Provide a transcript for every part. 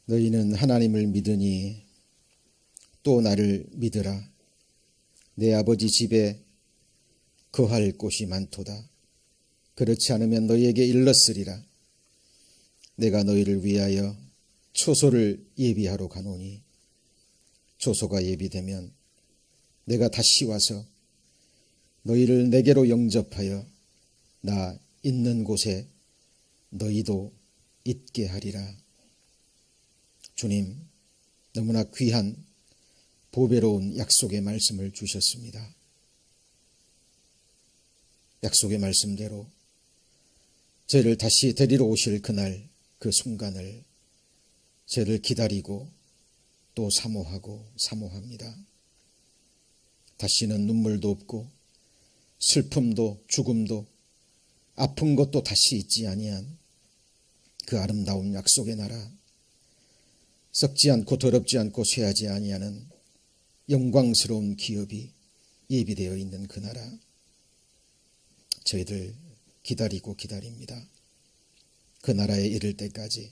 너희는 하나님을 믿으니 또 나를 믿으라. 내 아버지 집에 거할 곳이 많도다. 그렇지 않으면 너희에게 일렀으리라. 내가 너희를 위하여 초소를 예비하러 가노니 초소가 예비되면 내가 다시 와서 너희를 내게로 영접하여 나 있는 곳에 너희도 있게 하리라. 주님, 너무나 귀한 보배로운 약속의 말씀을 주셨습니다. 약속의 말씀대로 저희를 다시 데리러 오실 그날, 그 순간을 저희를 기다리고 또 사모합니다. 다시는 눈물도 없고 슬픔도 죽음도 아픈 것도 다시 있지 아니한 그 아름다운 약속의 나라, 썩지 않고 더럽지 않고 쇠하지 아니하는 영광스러운 기업이 예비되어 있는 그 나라, 저희들 기다리고 기다립니다. 그 나라에 이를 때까지,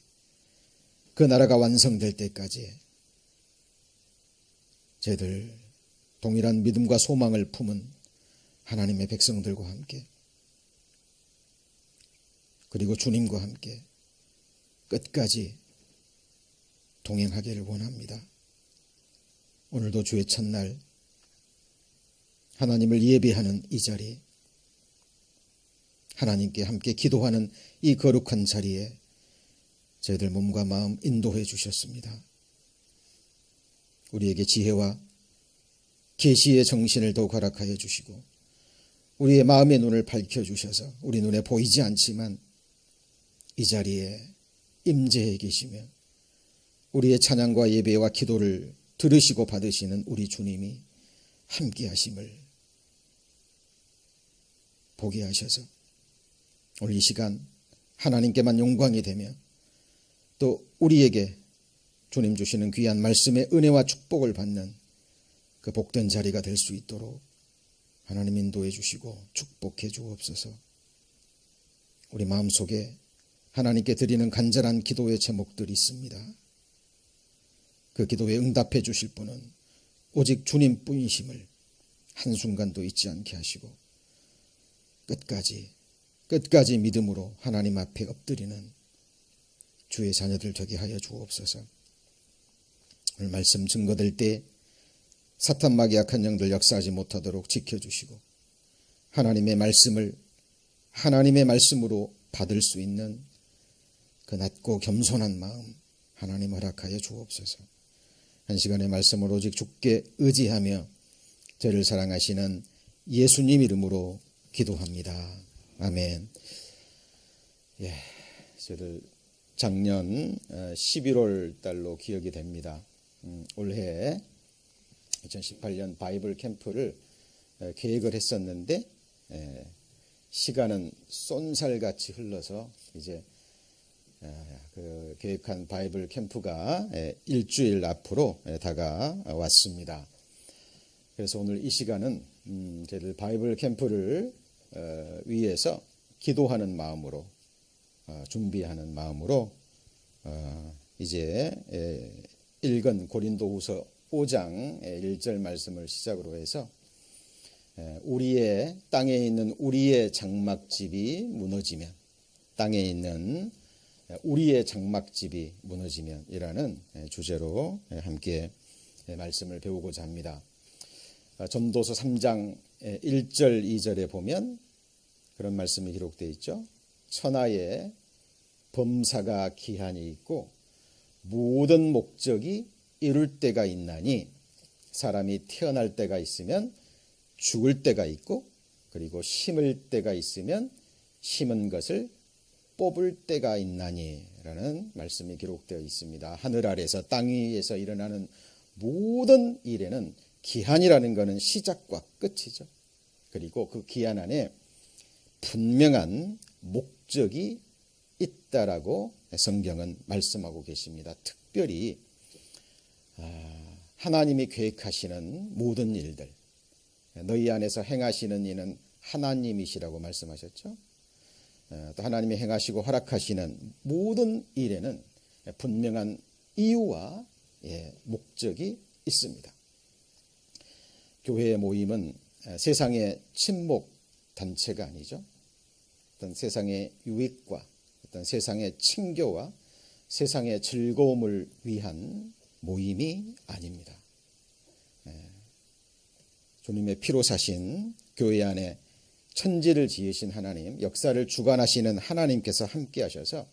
그 나라가 완성될 때까지 저희들 동일한 믿음과 소망을 품은 하나님의 백성들과 함께, 그리고 주님과 함께 끝까지 동행하기를 원합니다. 오늘도 주의 첫날 하나님을 예배하는 이 자리, 하나님께 함께 기도하는 이 거룩한 자리에 저희들 몸과 마음 인도해 주셨습니다. 우리에게 지혜와 계시의 정신을 더욱 허락하여 주시고 우리의 마음의 눈을 밝혀주셔서 우리 눈에 보이지 않지만 이 자리에 임재해 계시며 우리의 찬양과 예배와 기도를 들으시고 받으시는 우리 주님이 함께 하심을 보게 하셔서 오늘 이 시간 하나님께만 영광이 되며 또 우리에게 주님 주시는 귀한 말씀의 은혜와 축복을 받는 그 복된 자리가 될 수 있도록 하나님 인도해 주시고 축복해 주옵소서. 우리 마음속에 하나님께 드리는 간절한 기도의 제목들이 있습니다. 그 기도에 응답해 주실 분은 오직 주님뿐이심을 한순간도 잊지 않게 하시고 끝까지 믿음으로 하나님 앞에 엎드리는 주의 자녀들 되게 하여 주옵소서. 오늘 말씀 증거될 때 사탄 마귀 악한 영들 역사하지 못하도록 지켜주시고 하나님의 말씀을 하나님의 말씀으로 받을 수 있는 그 낮고 겸손한 마음 하나님 허락하여 주옵소서. 한 시간의 말씀을 오직 주께 의지하며 저를 사랑하시는 예수님 이름으로 기도합니다. 아멘. 저를 작년 11월 달로 기억이 됩니다. 올해 2018년 바이블 캠프를 계획을 했었는데 시간은 쏜살같이 흘러서 이제 그 계획한 바이블 캠프가 일주일 앞으로 다가왔습니다. 그래서 오늘 이 시간은 저희들 바이블 캠프를 위해서 기도하는 마음으로 준비하는 마음으로 이제 읽은 고린도후서 5장 1절 말씀을 시작으로 해서 우리의 땅에 있는 우리의 장막집이 무너지면, 땅에 있는 우리의 장막집이 무너지면이라는 주제로 함께 말씀을 배우고자 합니다. 전도서 3장 1절 2절에 보면 그런 말씀이 기록되어 있죠. 천하에 범사가 기한이 있고 모든 목적이 이룰 때가 있나니 사람이 태어날 때가 있으면 죽을 때가 있고 그리고 심을 때가 있으면 심은 것을 뽑을 때가 있나니 라는 말씀이 기록되어 있습니다. 하늘 아래에서 땅 위에서 일어나는 모든 일에는 기한이라는 것은 시작과 끝이죠. 그리고 그 기한 안에 분명한 목적이 있다라고 성경은 말씀하고 계십니다. 특별히 하나님이 계획하시는 모든 일들, 너희 안에서 행하시는 이는 하나님이시라고 말씀하셨죠. 또 하나님이 행하시고 허락하시는 모든 일에는 분명한 이유와 목적이 있습니다. 교회의 모임은 세상의 친목 단체가 아니죠. 어떤 세상의 유익과 어떤 세상의 친교와 세상의 즐거움을 위한 모임이 아닙니다. 주님의 피로 사신 교회 안에 천지를 지으신 하나님, 역사를 주관하시는 하나님께서 함께 하셔서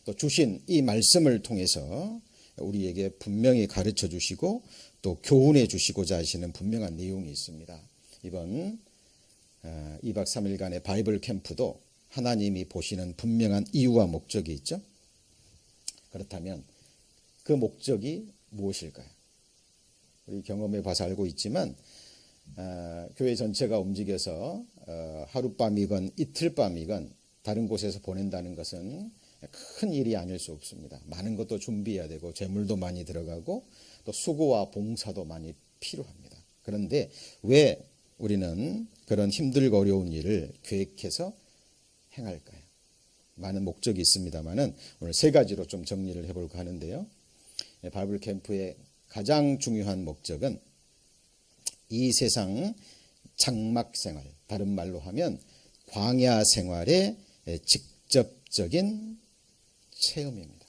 또 주신 이 말씀을 통해서 우리에게 분명히 가르쳐 주시고 또 교훈해 주시고자 하시는 분명한 내용이 있습니다. 이번 2박 3일간의 바이블 캠프도 하나님이 보시는 분명한 이유와 목적이 있죠. 그렇다면 그 목적이 무엇일까요? 우리 경험해 봐서 알고 있지만 교회 전체가 움직여서 하룻밤이건 이틀밤이건 다른 곳에서 보낸다는 것은 큰 일이 아닐 수 없습니다. 많은 것도 준비해야 되고 재물도 많이 들어가고 또 수고와 봉사도 많이 필요합니다. 그런데 왜 우리는 그런 힘들고 어려운 일을 계획해서 행할까요? 많은 목적이 있습니다만은 오늘 세 가지로 좀 정리를 해볼까 하는데요. 바이블 캠프의 가장 중요한 목적은 이 세상 장막 생활, 다른 말로 하면 광야 생활의 직접적인 체험입니다.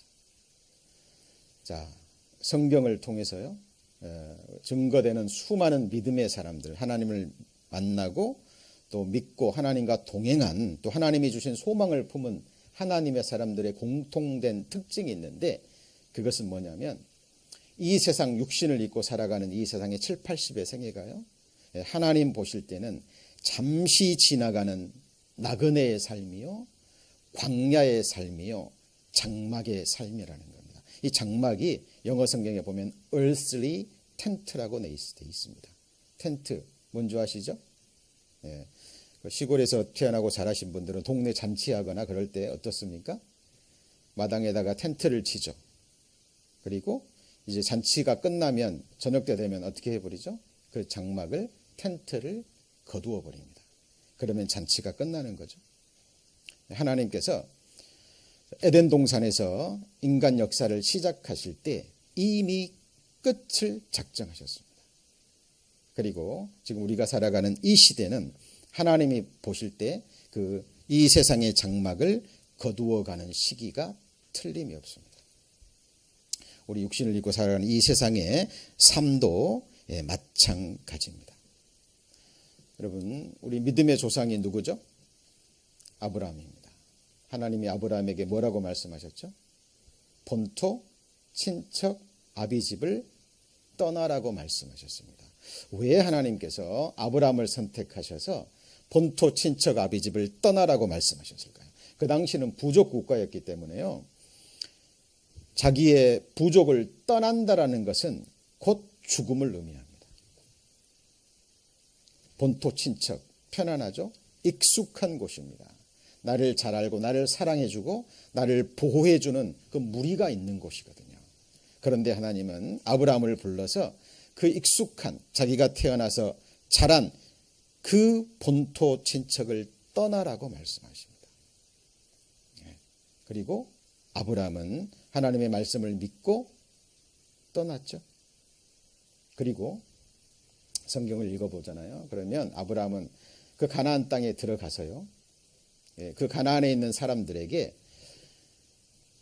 자, 성경을 통해서요, 증거되는 수많은 믿음의 사람들, 하나님을 만나고 또 믿고 하나님과 동행한 또 하나님이 주신 소망을 품은 하나님의 사람들의 공통된 특징이 있는데 그것은 뭐냐면 이 세상 육신을 입고 살아가는 이 세상의 7, 80의 생애가요, 하나님 보실 때는 잠시 지나가는 나그네의 삶이요, 광야의 삶이요, 장막의 삶이라는 겁니다. 이 장막이 영어 성경에 보면 earthly tent라고 되어 있습니다. 텐트, 뭔지 아시죠? 시골에서 태어나고 자라신 분들은 동네 잔치하거나 그럴 때 어떻습니까? 마당에다가 텐트를 치죠. 그리고 이제 잔치가 끝나면 저녁 때 되면 어떻게 해버리죠? 그 장막을, 텐트를 거두어 버립니다. 그러면 잔치가 끝나는 거죠. 하나님께서 에덴 동산에서 인간 역사를 시작하실 때 이미 끝을 작정하셨습니다. 그리고 지금 우리가 살아가는 이 시대는 하나님이 보실 때 이 세상의 장막을 거두어가는 시기가 틀림이 없습니다. 우리 육신을 입고 살아가는 이 세상의 삶도 마찬가지입니다. 여러분, 우리 믿음의 조상이 누구죠? 아브라함입니다. 하나님이 아브라함에게 뭐라고 말씀하셨죠? 본토, 친척, 아비집을 떠나라고 말씀하셨습니다. 왜 하나님께서 아브라함을 선택하셔서 본토, 친척, 아비집을 떠나라고 말씀하셨을까요? 그 당시는 부족 국가였기 때문에요. 자기의 부족을 떠난다라는 것은 곧 죽음을 의미합니다. 본토, 친척, 편안하죠? 익숙한 곳입니다. 나를 잘 알고 나를 사랑해주고 나를 보호해주는 그 무리가 있는 곳이거든요. 그런데 하나님은 아브라함을 불러서 그 익숙한 자기가 태어나서 자란 그 본토 친척을 떠나라고 말씀하십니다. 그리고 아브라함은 하나님의 말씀을 믿고 떠났죠. 그리고 성경을 읽어보잖아요. 그러면 아브라함은 그 가나안 땅에 들어가서요, 그 가나안에 있는 사람들에게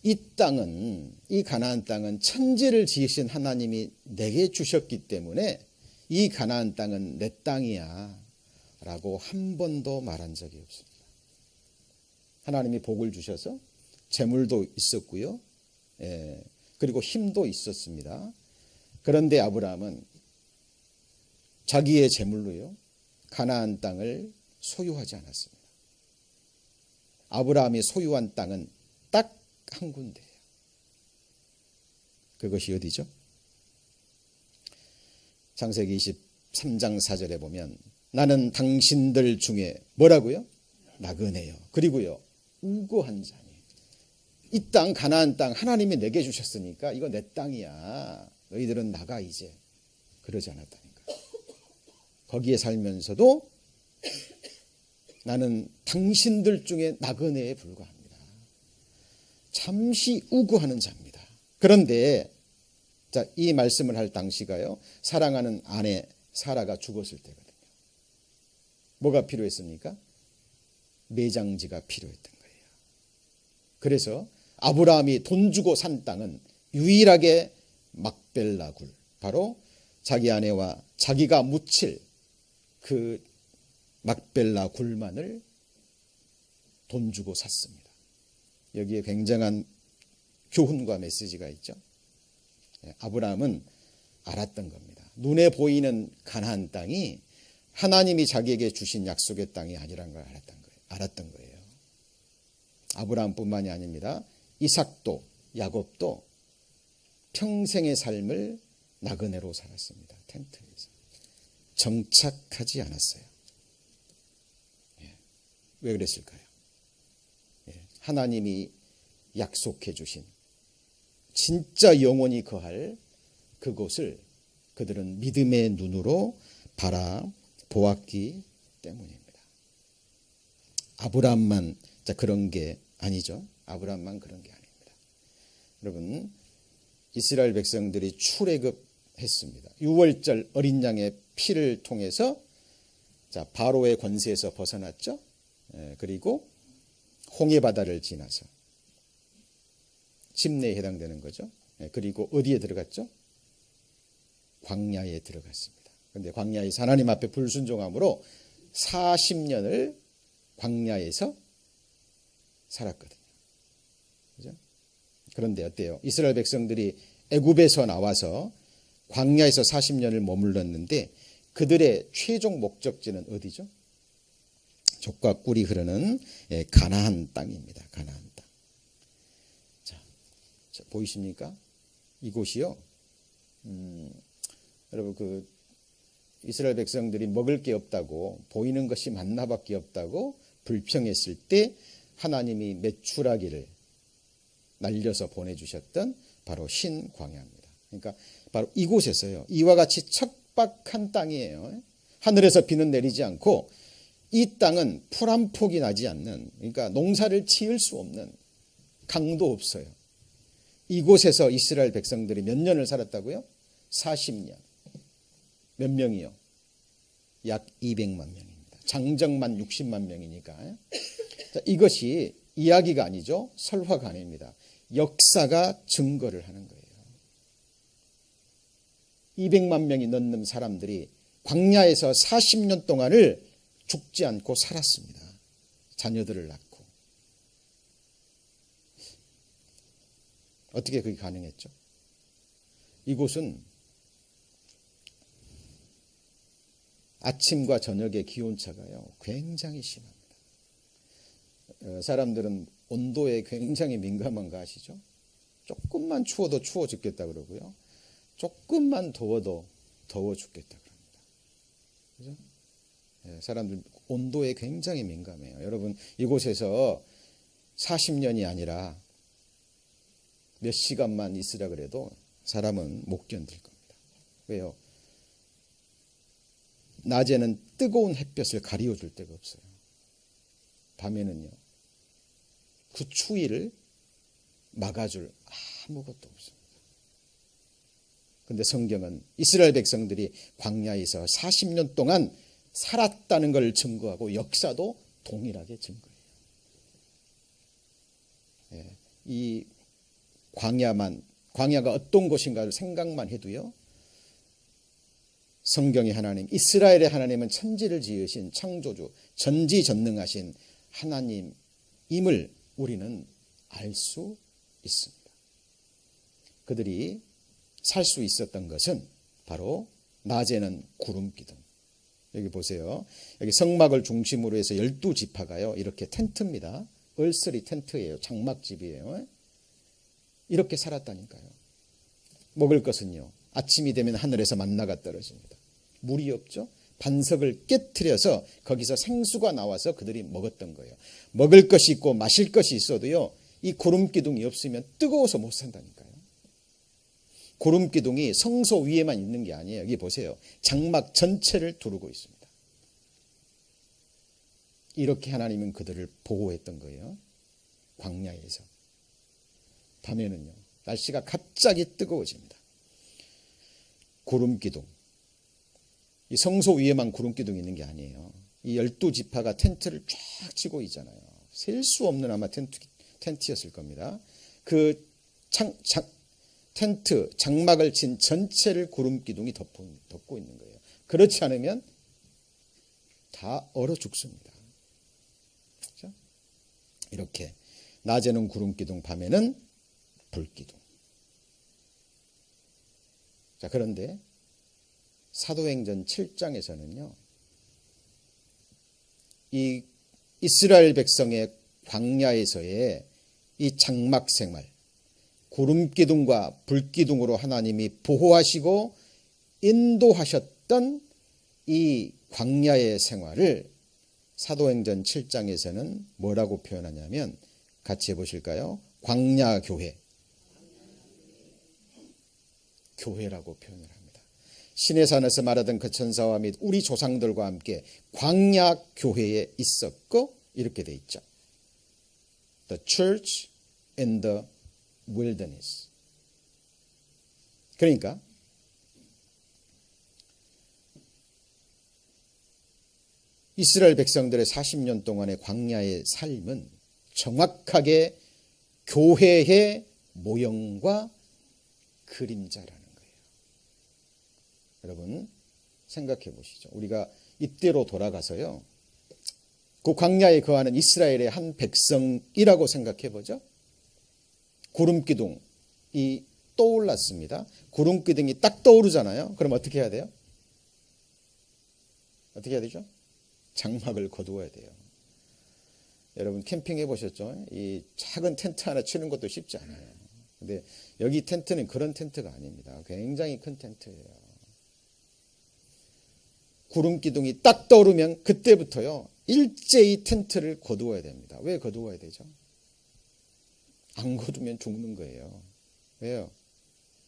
이 가나안 땅은 천지를 지으신 하나님이 내게 주셨기 때문에 이 가나안 땅은 내 땅이야 라고 한 번도 말한 적이 없습니다. 하나님이 복을 주셔서 재물도 있었고요, 그리고 힘도 있었습니다. 그런데 아브라함은 자기의 재물로요, 가나안 땅을 소유하지 않았습니다. 아브라함이 소유한 땅은 딱 한 군데예요. 그것이 어디죠? 창세기 23장 4절에 보면 나는 당신들 중에 뭐라고요? 나그네요. 그리고요, 우고한 자니. 이 땅, 가나안 땅 하나님이 내게 주셨으니까 이거 내 땅이야. 너희들은 나가 이제. 그러지 않았다니까. 거기에 살면서도 나는 당신들 중에 나그네에 불과합니다. 잠시 우고하는 자입니다. 그런데 자, 이 말씀을 할 당시가요, 사랑하는 아내 사라가 죽었을 때거든요. 뭐가 필요했습니까? 매장지가 필요했던 거예요. 그래서 아브라함이 돈 주고 산 땅은 유일하게 막벨라 굴, 바로 자기 아내와 자기가 묻힐 그 막벨라 굴만을 돈 주고 샀습니다. 여기에 굉장한 교훈과 메시지가 있죠. 아브라함은 알았던 겁니다. 눈에 보이는 가나안 땅이 하나님이 자기에게 주신 약속의 땅이 아니라는 걸 알았던 거예요. 아브라함뿐만이 아닙니다. 이삭도 야곱도 평생의 삶을 나그네로 살았습니다. 텐트에서. 정착하지 않았어요. 왜 그랬을까요? 하나님이 약속해 주신 진짜 영원히 거할 그곳을 그들은 믿음의 눈으로 바라보았기 때문입니다. 아브라함만 그런 게 아니죠. 아브라함만 그런 게 아닙니다. 여러분, 이스라엘 백성들이 출애굽했습니다. 유월절 어린 양의 피를 통해서 바로의 권세에서 벗어났죠. 그리고 홍해 바다를 지나서 침례에 해당되는 거죠. 그리고 어디에 들어갔죠? 광야에 들어갔습니다. 그런데 광야에서 하나님 앞에 불순종함으로 40년을 광야에서 살았거든요. 그죠? 그런데 어때요? 이스라엘 백성들이 애굽에서 나와서 광야에서 40년을 머물렀는데 그들의 최종 목적지는 어디죠? 족과 꿀이 흐르는 가나안 땅입니다. 가나안 땅. 자, 보이십니까? 이곳이요. 여러분, 이스라엘 백성들이 먹을 게 없다고, 보이는 것이 만나밖에 없다고 불평했을 때 하나님이 메추라기를 날려서 보내주셨던 바로 신광야입니다. 그러니까 바로 이곳에서요, 이와 같이 척박한 땅이에요. 하늘에서 비는 내리지 않고 이 땅은 풀 한 폭이 나지 않는, 그러니까 농사를 지을 수 없는, 강도 없어요. 이곳에서 이스라엘 백성들이 몇 년을 살았다고요? 40년. 몇 명이요? 약 200만 명입니다. 장정만 60만 명이니까. 자, 이것이 이야기가 아니죠. 설화가 아닙니다. 역사가 증거를 하는 거예요. 200만 명이 넘는 사람들이 광야에서 40년 동안을 죽지 않고 살았습니다. 자녀들을 낳고. 어떻게 그게 가능했죠? 이곳은 아침과 저녁의 기온차가요, 굉장히 심합니다. 사람들은 온도에 굉장히 민감한 거 아시죠? 조금만 추워도 추워 죽겠다 그러고요. 조금만 더워도 더워 죽겠다 그럽니다. 그죠? 사람들 온도에 굉장히 민감해요. 여러분, 이곳에서 40년이 아니라 몇 시간만 있으라 그래도 사람은 못 견딜 겁니다. 왜요? 낮에는 뜨거운 햇볕을 가리워줄 데가 없어요. 밤에는요, 그 추위를 막아줄 아무것도 없습니다. 그런데 성경은 이스라엘 백성들이 광야에서 40년 동안 살았다는 걸 증거하고 역사도 동일하게 증거해요. 이 광야가 어떤 곳인가를 생각만 해도요, 성경의 하나님, 이스라엘의 하나님은 천지를 지으신 창조주, 전지전능하신 하나님임을 우리는 알 수 있습니다. 그들이 살 수 있었던 것은 바로 낮에는 구름 기둥. 여기 보세요. 여기 성막을 중심으로 해서 12지파가요, 이렇게 텐트입니다. 얼스리 텐트예요. 장막집이에요. 이렇게 살았다니까요. 먹을 것은요, 아침이 되면 하늘에서 만나가 떨어집니다. 물이 없죠. 반석을 깨트려서 거기서 생수가 나와서 그들이 먹었던 거예요. 먹을 것이 있고 마실 것이 있어도요, 이 구름기둥이 없으면 뜨거워서 못 산다니까요. 구름기둥이 성소 위에만 있는 게 아니에요. 여기 보세요. 장막 전체를 두르고 있습니다. 이렇게 하나님은 그들을 보호했던 거예요. 광야에서. 밤에는요, 날씨가 갑자기 뜨거워집니다. 구름기둥, 이 성소 위에만 구름기둥이 있는 게 아니에요. 이 12지파가 텐트를 쫙 치고 있잖아요. 셀 수 없는 아마 텐트였을 겁니다. 그 텐트 장막을 친 전체를 구름기둥이 덮고 있는 거예요. 그렇지 않으면 다 얼어 죽습니다. 그렇죠? 이렇게 낮에는 구름기둥, 밤에는 불기둥. 자, 그런데 사도행전 7장에서는요, 이 이스라엘 백성의 광야에서의 이 장막 생활, 구름기둥과 불기둥으로 하나님이 보호하시고 인도하셨던 이 광야의 생활을 사도행전 7장에서는 뭐라고 표현하냐면, 같이 해보실까요? 광야교회, 교회라고 표현을 합니다. 시내산에서 말하던 그 천사와 및 우리 조상들과 함께 광야교회에 있었고, 이렇게 돼 있죠. The church in the wilderness. 그러니까 이스라엘 백성들의 40년 동안의 광야의 삶은 정확하게 교회의 모형과 그림자라는 거예요. 여러분 생각해 보시죠. 우리가 이때로 돌아가서요, 그 광야에 거하는 이스라엘의 한 백성이라고 생각해 보죠. 구름기둥이 떠올랐습니다. 구름기둥이 딱 떠오르잖아요. 그럼 어떻게 해야 돼요? 어떻게 해야 되죠? 장막을 거두어야 돼요. 여러분 캠핑 해보셨죠? 이 작은 텐트 하나 치는 것도 쉽지 않아요. 근데 여기 텐트는 그런 텐트가 아닙니다. 굉장히 큰 텐트예요. 구름기둥이 딱 떠오르면 그때부터요, 일제히 텐트를 거두어야 됩니다. 왜 거두어야 되죠? 안 거두면 죽는 거예요. 왜요?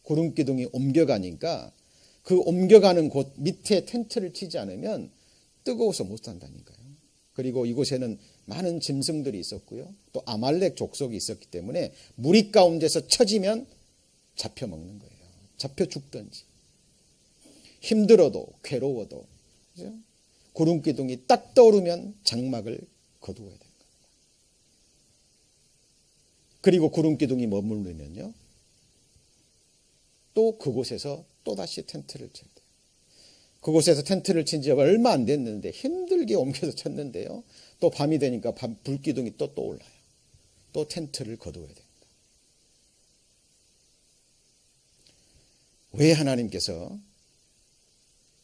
구름기둥이 옮겨가니까 그 옮겨가는 곳 밑에 텐트를 치지 않으면 뜨거워서 못 산다니까요. 그리고 이곳에는 많은 짐승들이 있었고요, 또 아말렉 족속이 있었기 때문에 무리 가운데서 쳐지면 잡혀 먹는 거예요. 잡혀 죽든지. 힘들어도 괴로워도, 그죠? 구름기둥이 딱 떠오르면 장막을 거두어야 됩니다. 그리고 구름기둥이 머무르면요, 또 그곳에서 또다시 텐트를 쳐야 돼요. 그곳에서 텐트를 친 지 얼마 안 됐는데 힘들게 옮겨서 쳤는데요, 또 밤이 되니까 불기둥이 또 떠올라요. 또 텐트를 거두어야 됩니다. 왜 하나님께서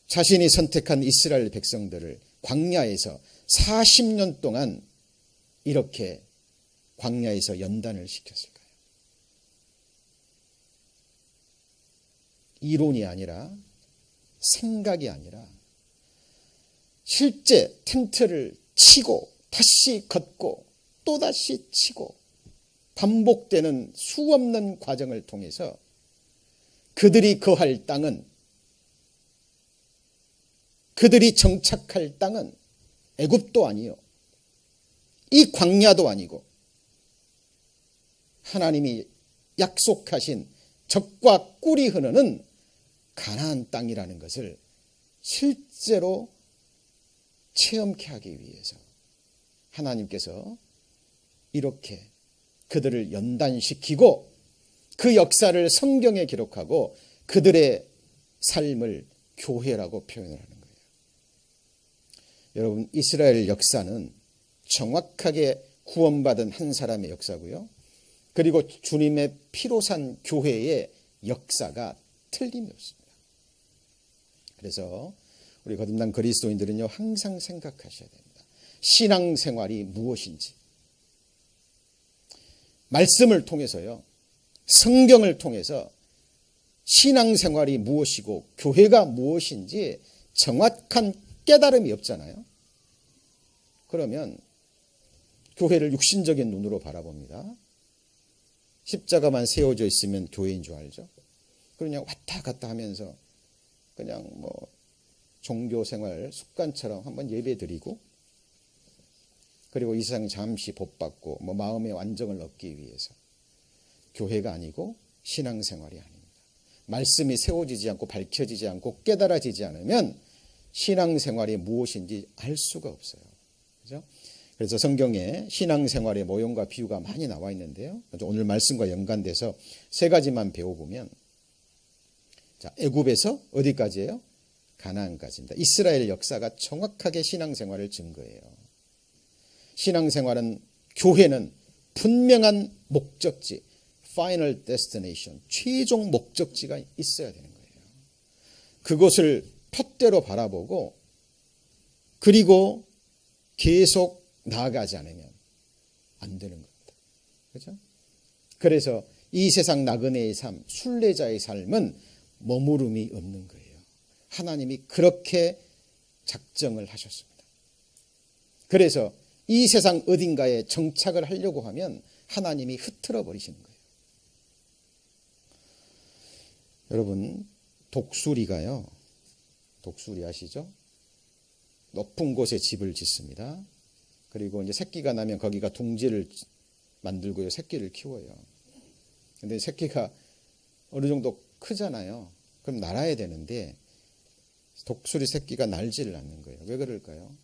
자신이 선택한 이스라엘 백성들을 광야에서 40년 동안 이렇게 광야에서 연단을 시켰을까요? 이론이 아니라, 생각이 아니라 실제 텐트를 치고 다시 걷고 또다시 치고 반복되는 수없는 과정을 통해서 그들이 거할 땅은, 그들이 정착할 땅은 애굽도 아니요, 이 광야도 아니고 하나님이 약속하신 젖과 꿀이 흐르는 가나안 땅이라는 것을 실제로 체험케 하기 위해서 하나님께서 이렇게 그들을 연단시키고 그 역사를 성경에 기록하고 그들의 삶을 교회라고 표현을 하는 거예요. 여러분, 이스라엘 역사는 정확하게 구원받은 한 사람의 역사고요, 그리고 주님의 피로 산 교회의 역사가 틀림이 없습니다. 그래서 우리 거듭난 그리스도인들은요, 항상 생각하셔야 됩니다. 신앙생활이 무엇인지, 말씀을 통해서요, 성경을 통해서 신앙생활이 무엇이고 교회가 무엇인지 정확한 깨달음이 없잖아요. 그러면 교회를 육신적인 눈으로 바라봅니다. 십자가만 세워져 있으면 교회인 줄 알죠. 그냥 왔다 갔다 하면서 그냥 뭐 종교생활 습관처럼 한번 예배 드리고, 그리고 이 세상 잠시 복받고 뭐 마음의 안정을 얻기 위해서, 교회가 아니고 신앙생활이 아닙니다. 말씀이 세워지지 않고 밝혀지지 않고 깨달아지지 않으면 신앙생활이 무엇인지 알 수가 없어요. 그죠? 그래서 성경에 신앙생활의 모형과 비유가 많이 나와 있는데요. 오늘 말씀과 연관돼서 세 가지만 배워보면, 자, 애굽에서 어디까지예요? 가나안까지입니다. 이스라엘 역사가 정확하게 신앙생활을 증거해요. 신앙생활은, 교회는 분명한 목적지, final destination, 최종 목적지가 있어야 되는 거예요. 그것을 푯대로 바라보고 그리고 계속 나아가지 않으면 안 되는 겁니다. 그렇죠? 그래서 이 세상 나그네의 삶, 순례자의 삶은 머무름이 없는 거예요. 하나님이 그렇게 작정을 하셨습니다. 그래서 이 세상 어딘가에 정착을 하려고 하면 하나님이 흐트러 버리시는 거예요. 여러분, 독수리가요, 독수리 아시죠? 높은 곳에 집을 짓습니다. 그리고 이제 새끼가 나면 거기가 둥지를 만들고요, 새끼를 키워요. 근데 새끼가 어느 정도 크잖아요. 그럼 날아야 되는데 독수리 새끼가 날지를 않는 거예요. 왜 그럴까요?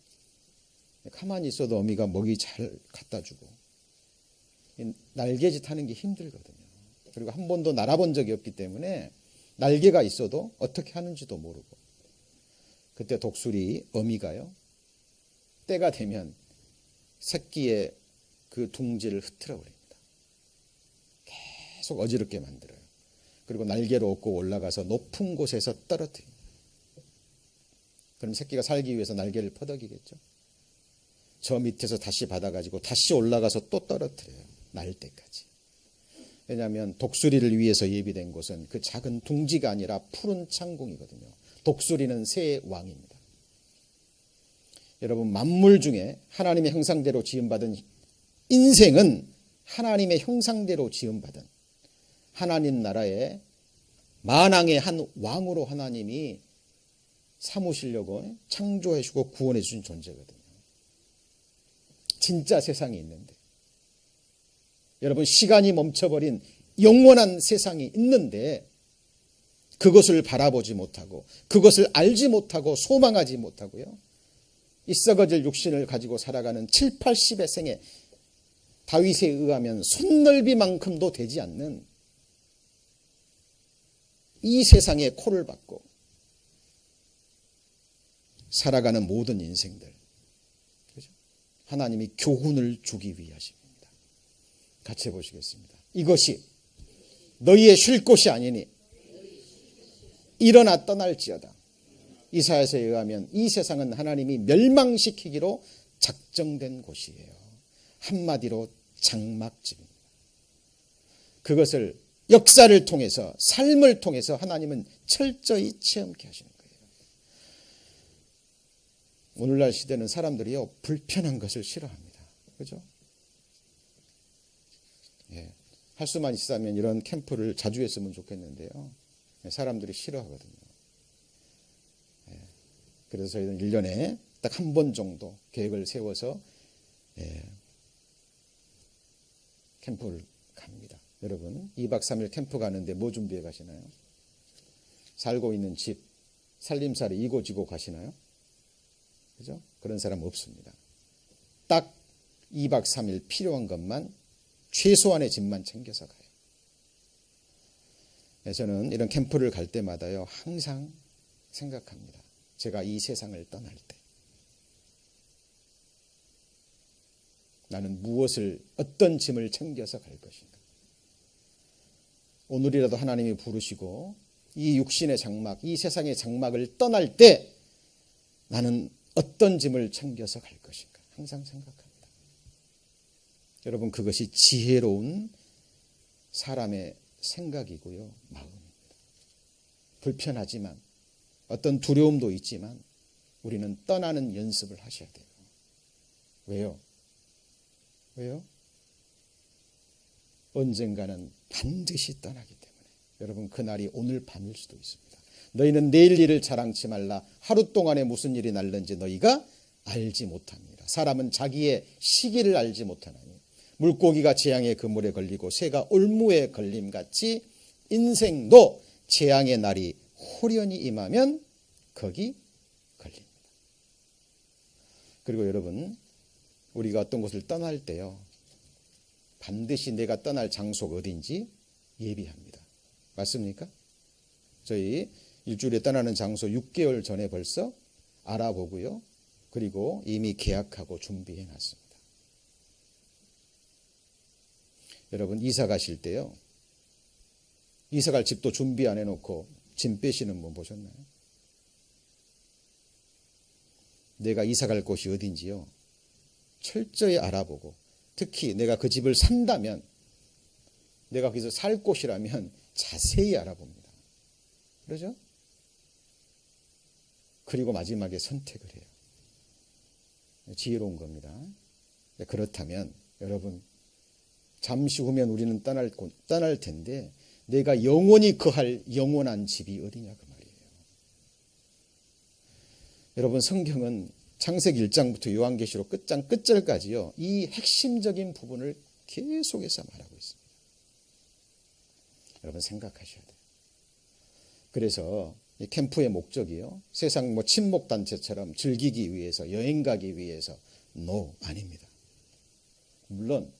가만히 있어도 어미가 먹이 잘 갖다 주고 날개짓 하는 게 힘들거든요. 그리고 한 번도 날아본 적이 없기 때문에 날개가 있어도 어떻게 하는지도 모르고, 그때 독수리 어미가요, 때가 되면 새끼의 그 둥지를 흐트러 버립니다. 계속 어지럽게 만들어요. 그리고 날개로 얻고 올라가서 높은 곳에서 떨어뜨립니다. 그럼 새끼가 살기 위해서 날개를 퍼덕이겠죠. 저 밑에서 다시 받아가지고 다시 올라가서 또 떨어뜨려요. 날 때까지. 왜냐하면 독수리를 위해서 예비된 곳은 그 작은 둥지가 아니라 푸른 창공이거든요. 독수리는 새의 왕입니다. 여러분, 만물 중에 하나님의 형상대로 지음받은 인생은 하나님의 형상대로 지음받은 하나님 나라의 만왕의 한 왕으로 하나님이 삼으시려고 창조해 주고 구원해 주신 존재거든요. 진짜 세상이 있는데, 여러분, 시간이 멈춰버린 영원한 세상이 있는데 그것을 바라보지 못하고 그것을 알지 못하고 소망하지 못하고요, 이 썩어질 육신을 가지고 살아가는 7, 80의 생에 다윗에 의하면 손넓이만큼도 되지 않는 이 세상에 코를 박고 살아가는 모든 인생들, 그렇죠? 하나님이 교훈을 주기 위하십니다. 같이 보시겠습니다. 이것이 너희의 쉴 곳이 아니니 일어나 떠날지어다. 이사야서에 의하면 이 세상은 하나님이 멸망시키기로 작정된 곳이에요. 한마디로 장막집입니다. 그것을 역사를 통해서, 삶을 통해서 하나님은 철저히 체험케 하시는 거예요. 오늘날 시대는 사람들이요, 불편한 것을 싫어합니다. 그죠? 예, 할 수만 있다면 이런 캠프를 자주 했으면 좋겠는데요, 사람들이 싫어하거든요. 예, 그래서 저희는 1년에 딱 한 번 정도 계획을 세워서 캠프를 갑니다. 여러분, 2박 3일 캠프 가는데 뭐 준비해 가시나요? 살고 있는 집, 살림살이 이고지고 가시나요? 그죠? 그런 사람 없습니다. 딱 2박 3일 필요한 것만, 최소한의 집만 챙겨서 가요. 저는 이런 캠프를 갈 때마다요, 항상 생각합니다. 제가 이 세상을 떠날 때 나는 무엇을, 어떤 짐을 챙겨서 갈 것인가. 오늘이라도 하나님이 부르시고 이 육신의 장막, 이 세상의 장막을 떠날 때 나는 어떤 짐을 챙겨서 갈 것인가 항상 생각합니다. 여러분, 그것이 지혜로운 사람의 생각이고요, 마음입니다. 불편하지만, 어떤 두려움도 있지만 우리는 떠나는 연습을 하셔야 돼요. 왜요? 왜요? 언젠가는 반드시 떠나기 때문에. 여러분, 그날이 오늘 밤일 수도 있습니다. 너희는 내일 일을 자랑치 말라. 하루 동안에 무슨 일이 날는지 너희가 알지 못합니다. 사람은 자기의 시기를 알지 못하나니 물고기가 재앙의 그물에 걸리고 새가 올무에 걸림같이 인생도 재앙의 날이 호련히 임하면 거기 걸립니다. 그리고 여러분, 우리가 어떤 곳을 떠날 때요, 반드시 내가 떠날 장소가 어딘지 예비합니다. 맞습니까? 저희 일주일에 떠나는 장소 6개월 전에 벌써 알아보고요. 그리고 이미 계약하고 준비해 놨습니다. 여러분, 이사 가실 때요, 이사 갈 집도 준비 안 해놓고 짐 빼시는 분 보셨나요? 내가 이사 갈 곳이 어딘지요, 철저히 알아보고, 특히 내가 그 집을 산다면, 내가 거기서 살 곳이라면 자세히 알아봅니다. 그러죠? 그리고 마지막에 선택을 해요. 지혜로운 겁니다. 그렇다면 여러분, 잠시 후면 우리는 떠날 텐데 내가 영원히 거할 영원한 집이 어디냐 그 말이에요. 여러분, 성경은 창세기 1장부터 요한계시록 끝장 끝절까지요, 이 핵심적인 부분을 계속해서 말하고 있습니다. 여러분, 생각하셔야 돼요. 그래서 이 캠프의 목적이요, 세상 친목단체처럼 즐기기 위해서, 여행 가기 위해서, 아닙니다. 물론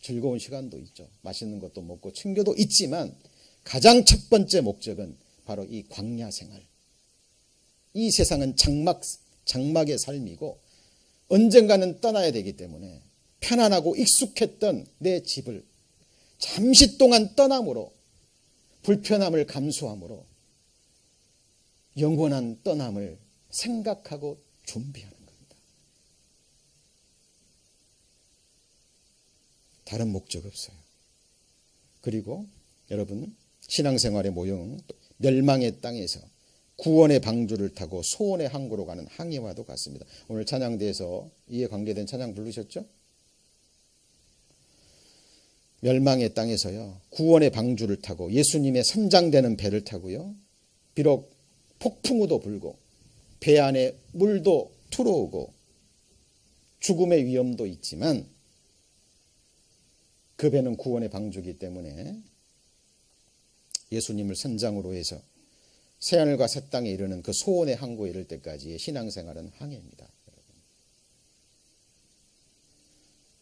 즐거운 시간도 있죠. 맛있는 것도 먹고 챙겨도 있지만 가장 첫 번째 목적은 바로 이 광야 생활. 이 세상은 장막의 삶이고 언젠가는 떠나야 되기 때문에 편안하고 익숙했던 내 집을 잠시 동안 떠남으로, 불편함을 감수함으로 영원한 떠남을 생각하고 준비하는 겁니다. 다른 목적 없어요. 그리고 여러분, 신앙생활의 모형, 멸망의 땅에서 구원의 방주를 타고 소원의 항구로 가는 항해와도 같습니다. 오늘 찬양대에서 이에 관계된 찬양 부르셨죠? 멸망의 땅에서요, 구원의 방주를 타고 예수님의 선장되는 배를 타고요, 비록 폭풍우도 불고 배 안에 물도 들어오고 죽음의 위험도 있지만 그 배는 구원의 방주이기 때문에 예수님을 선장으로 해서 새하늘과 새 땅에 이르는 그 소원의 항구에 이를 때까지의 신앙생활은 항해입니다.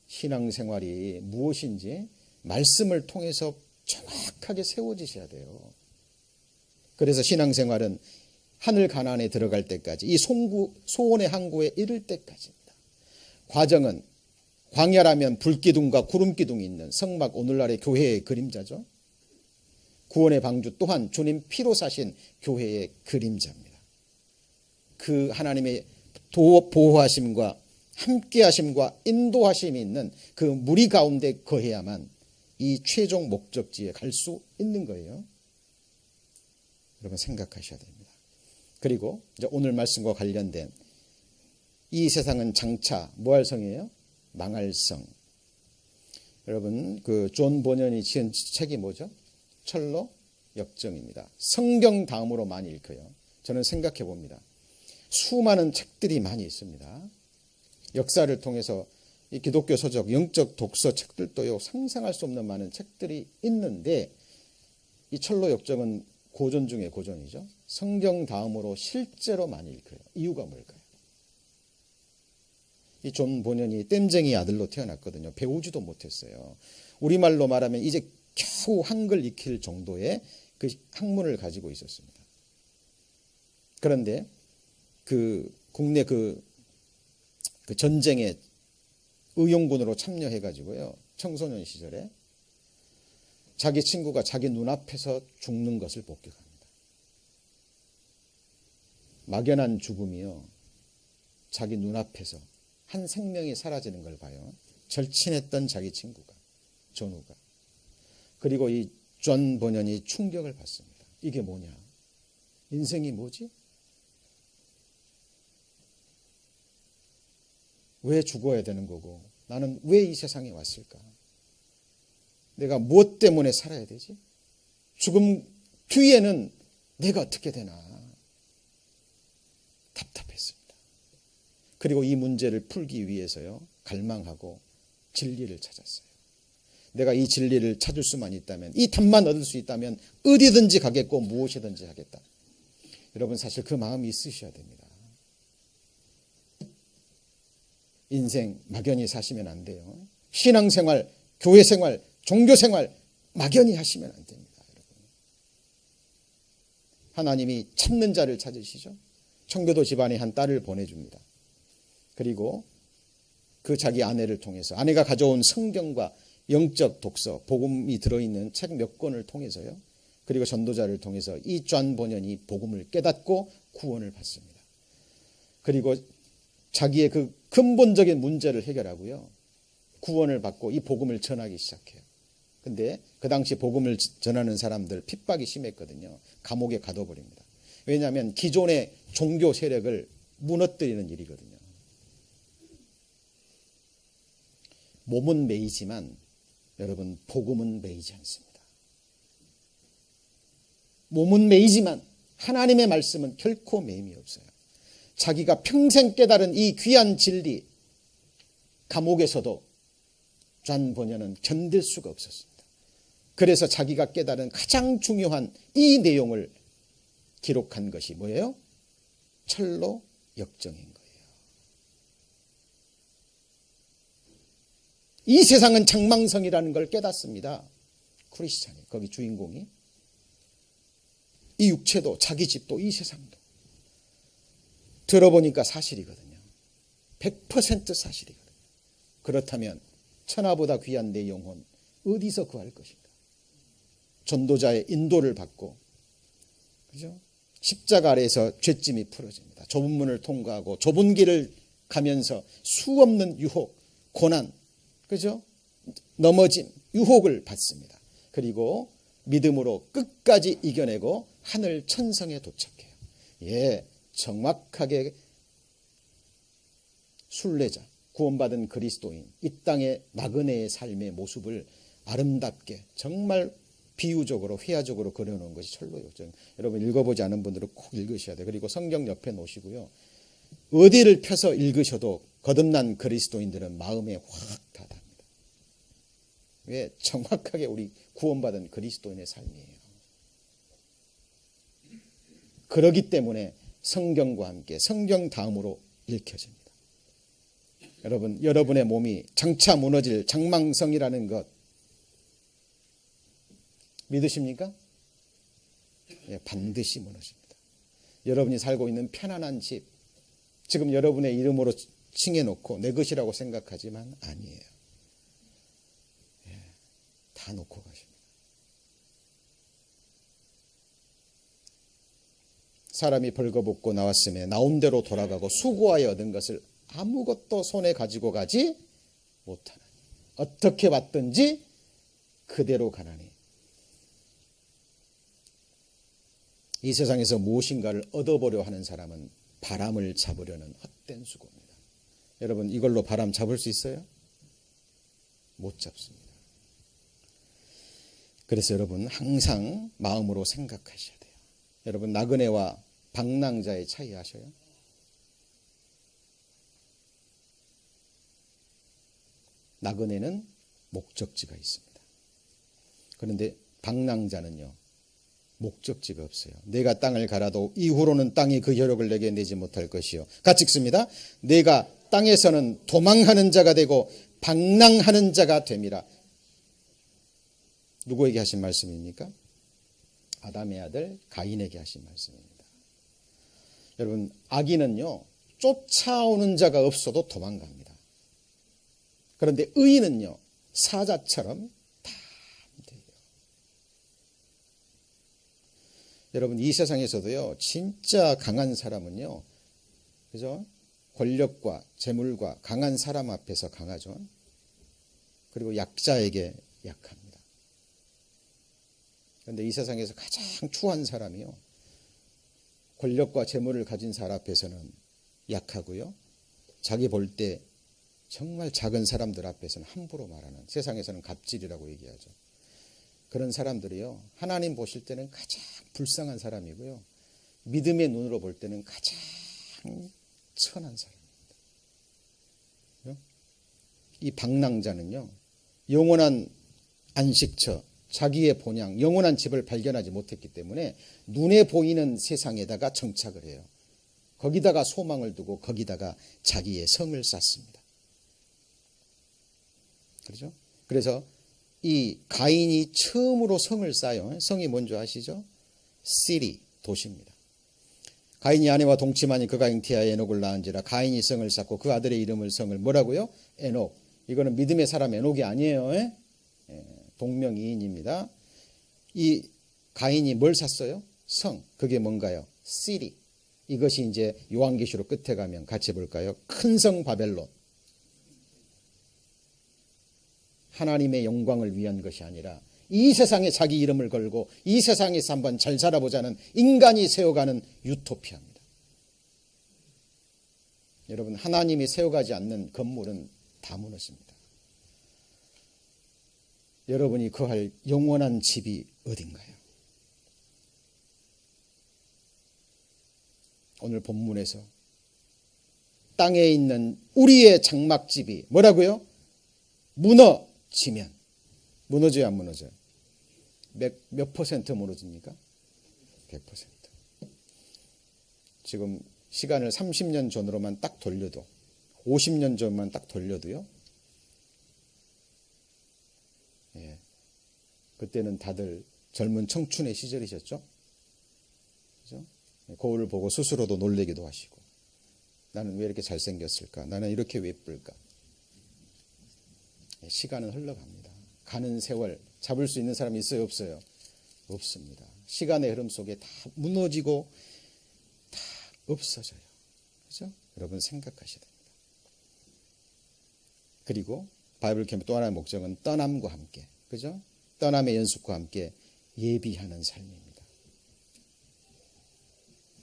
신앙생활이 무엇인지 말씀을 통해서 정확하게 세워지셔야 돼요. 그래서 신앙생활은 하늘 가나안에 들어갈 때까지, 이 소원의 항구에 이를 때까지입니다. 과정은 광야라면 불기둥과 구름기둥이 있는 성막, 오늘날의 교회의 그림자죠. 구원의 방주 또한 주님 피로 사신 교회의 그림자입니다. 그 하나님의 보호하심과 함께하심과 인도하심이 있는 그 무리 가운데 거해야만 이 최종 목적지에 갈 수 있는 거예요. 여러분, 생각하셔야 됩니다. 그리고 이제 오늘 말씀과 관련된 이 세상은 장차 뭐 할 성이에요? 망할 성. 여러분, 그 존 보년이 지은 책이 뭐죠? 철로 역정입니다. 성경 다음으로 많이 읽어요. 저는 생각해 봅니다. 수많은 책들이 많이 있습니다. 역사를 통해서 이 기독교 서적, 영적 독서 책들도요, 상상할 수 없는 많은 책들이 있는데 이 철로 역정은 고전 중에 고전이죠. 성경 다음으로 실제로 많이 읽어요. 이유가 뭘까요? 이 존 보년이 땜쟁이 아들로 태어났거든요. 배우지도 못했어요. 우리말로 말하면 이제 겨우 한글 익힐 정도의 그 학문을 가지고 있었습니다. 그런데 그 국내 그 전쟁에 의용군으로 참여해가지고요, 청소년 시절에 자기 친구가 자기 눈앞에서 죽는 것을 목격합니다. 막연한 죽음이요, 자기 눈앞에서 한 생명이 사라지는 걸 봐요. 절친했던 자기 친구가, 전우가. 그리고 이 존 보년이 충격을 받습니다. 이게 뭐냐? 인생이 뭐지? 왜 죽어야 되는 거고, 나는 왜 이 세상에 왔을까? 내가 무엇 때문에 살아야 되지? 죽음 뒤에는 내가 어떻게 되나? 답답했습니다. 그리고 이 문제를 풀기 위해서요, 갈망하고 진리를 찾았어요. 내가 이 진리를 찾을 수만 있다면, 이 답만 얻을 수 있다면 어디든지 가겠고 무엇이든지 하겠다. 여러분 사실 그 마음이 있으셔야 됩니다. 인생 막연히 사시면 안 돼요. 신앙생활, 교회생활, 종교생활 막연히 하시면 안 됩니다. 여러분. 하나님이 찾는 자를 찾으시죠. 청교도 집안에 한 딸을 보내줍니다. 그리고 그 자기 아내를 통해서 아내가 가져온 성경과 영적 독서, 복음이 들어있는 책 몇 권을 통해서요. 그리고 전도자를 통해서 이 존 번연이 복음을 깨닫고 구원을 받습니다. 그리고 자기의 그 근본적인 문제를 해결하고요. 구원을 받고 이 복음을 전하기 시작해요. 근데 그 당시 복음을 전하는 사람들 핍박이 심했거든요. 감옥에 가둬버립니다. 왜냐하면 기존의 종교 세력을 무너뜨리는 일이거든요. 몸은 매이지만 여러분 복음은 매이지 않습니다. 몸은 매이지만 하나님의 말씀은 결코 매임이 없어요. 자기가 평생 깨달은 이 귀한 진리, 감옥에서도 존 번연은 견딜 수가 없었습니다. 그래서 자기가 깨달은 가장 중요한 이 내용을 기록한 것이 뭐예요? 철로 역정인 거예요. 이 세상은 장망성이라는 걸 깨닫습니다. 크리스찬이, 거기 주인공이. 이 육체도, 자기 집도, 이 세상도. 들어보니까 사실이거든요. 100% 사실이거든요. 그렇다면 천하보다 귀한 내 영혼 어디서 구할 것인가? 전도자의 인도를 받고, 그죠? 십자가 아래에서 죄짐이 풀어집니다. 좁은 문을 통과하고 좁은 길을 가면서 수없는 유혹, 고난, 그죠? 넘어짐, 유혹을 받습니다. 그리고 믿음으로 끝까지 이겨내고 하늘 천성에 도착해요. 예, 정확하게 순례자, 구원받은 그리스도인, 이 땅의 나그네의 삶의 모습을 아름답게 정말 비유적으로 회화적으로 그려놓은 것이 철로역정. 여러분 읽어보지 않은 분들은 꼭 읽으셔야 돼요. 그리고 성경 옆에 놓으시고요. 어디를 펴서 읽으셔도 거듭난 그리스도인들은 마음에 확 닿습니다. 왜? 정확하게 우리 구원받은 그리스도인의 삶이에요. 그러기 때문에 성경과 함께 성경 다음으로 읽혀집니다. 여러분, 여러분의 몸이 장차 무너질 장망성이라는 것 믿으십니까? 예, 반드시 무너집니다. 여러분이 살고 있는 편안한 집, 지금 여러분의 이름으로 칭해놓고 내 것이라고 생각하지만 아니에요. 예, 다 놓고 가십니다. 사람이 벌거벗고 나왔음에 나온 대로 돌아가고 수고하여 얻은 것을 아무것도 손에 가지고 가지 못하나니 어떻게 받든지 그대로 가나니. 이 세상에서 무엇인가를 얻어보려 하는 사람은 바람을 잡으려는 헛된 수고입니다. 여러분 이걸로 바람 잡을 수 있어요? 못 잡습니다. 그래서 여러분 항상 마음으로 생각하셔야 돼요. 여러분 나그네와 방랑자의 차이 아셔요? 나그네는 목적지가 있습니다. 그런데 방랑자는요. 목적지가 없어요. 내가 땅을 갈아도 이후로는 땅이 그 혈육을 내게 내지 못할 것이요. 같이 읽습니다. 내가 땅에서는 도망하는 자가 되고 방랑하는 자가 됨이라. 누구에게 하신 말씀입니까? 아담의 아들 가인에게 하신 말씀입니다. 여러분 악인은요. 쫓아오는 자가 없어도 도망갑니다. 그런데 의인은요. 사자처럼 여러분 이 세상에서도요 진짜 강한 사람은요 그죠 권력과 재물과 강한 사람 앞에서 강하죠. 그리고 약자에게 약합니다. 그런데 이 세상에서 가장 추한 사람이요 권력과 재물을 가진 사람 앞에서는 약하고요 자기 볼 때 정말 작은 사람들 앞에서는 함부로 말하는, 세상에서는 갑질이라고 얘기하죠. 그런 사람들이요 하나님 보실 때는 가장 불쌍한 사람이고요 믿음의 눈으로 볼 때는 가장 천한 사람입니다. 이 방랑자는요 영원한 안식처, 자기의 본향, 영원한 집을 발견하지 못했기 때문에 눈에 보이는 세상에다가 정착을 해요. 거기다가 소망을 두고 거기다가 자기의 성을 쌓습니다. 그렇죠? 그래서 이 가인이 처음으로 성을 쌓아요. 성이 뭔지 아시죠? city, 도시입니다. 가인이 아내와 동침하니 그가 잉태하여 에녹을 낳은지라. 가인이 성을 쌓고 그 아들의 이름을 성을 뭐라고요? 에녹. 이거는 믿음의 사람 에녹이 아니에요. 동명이인입니다. 이 가인이 뭘 샀어요? 성. 그게 뭔가요? city. 이것이 이제 요한계시로 끝에 가면 같이 볼까요? 큰 성 바벨론. 하나님의 영광을 위한 것이 아니라 이 세상에 자기 이름을 걸고 이 세상에서 한번 잘 살아보자는 인간이 세워가는 유토피아입니다. 여러분, 하나님이 세워가지 않는 건물은 다 무너집니다. 여러분이 거할 영원한 집이 어딘가요? 오늘 본문에서 땅에 있는 우리의 장막집이 뭐라고요? 무너지면. 무너져요, 안 무너져요? 몇 퍼센트 무너집니까? 100%. 지금 시간을 30년 전으로만 딱 돌려도, 50년 전만 딱 돌려도요, 그때는 다들 젊은 청춘의 시절이셨죠? 그죠? 거울을 보고 스스로도 놀래기도 하시고, 나는 왜 이렇게 잘생겼을까? 나는 이렇게 왜 예쁠까? 시간은 흘러갑니다. 가는 세월 잡을 수 있는 사람이 있어요, 없어요? 없습니다. 시간의 흐름 속에 다 무너지고 다 없어져요. 그죠? 여러분 생각하셔야 됩니다. 그리고 바이블 캠프 또 하나의 목적은 떠남과 함께, 그죠? 떠남의 연습과 함께 예비하는 삶입니다.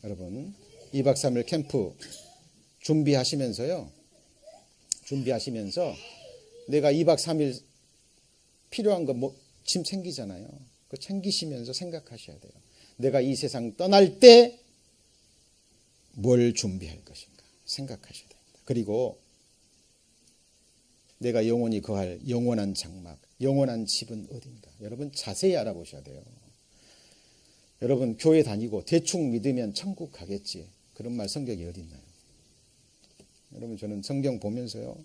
여러분 2박 3일 캠프 준비하시면서 내가 2박 3일 필요한 거 짐 챙기잖아요. 그거 챙기시면서 생각하셔야 돼요. 내가 이 세상 떠날 때 뭘 준비할 것인가 생각하셔야 됩니다. 그리고 내가 영원히 거할 영원한 장막, 영원한 집은 어딘가. 여러분 자세히 알아보셔야 돼요. 여러분 교회 다니고 대충 믿으면 천국 가겠지. 그런 말 성경에 어디 있나요? 여러분 저는 성경 보면서요,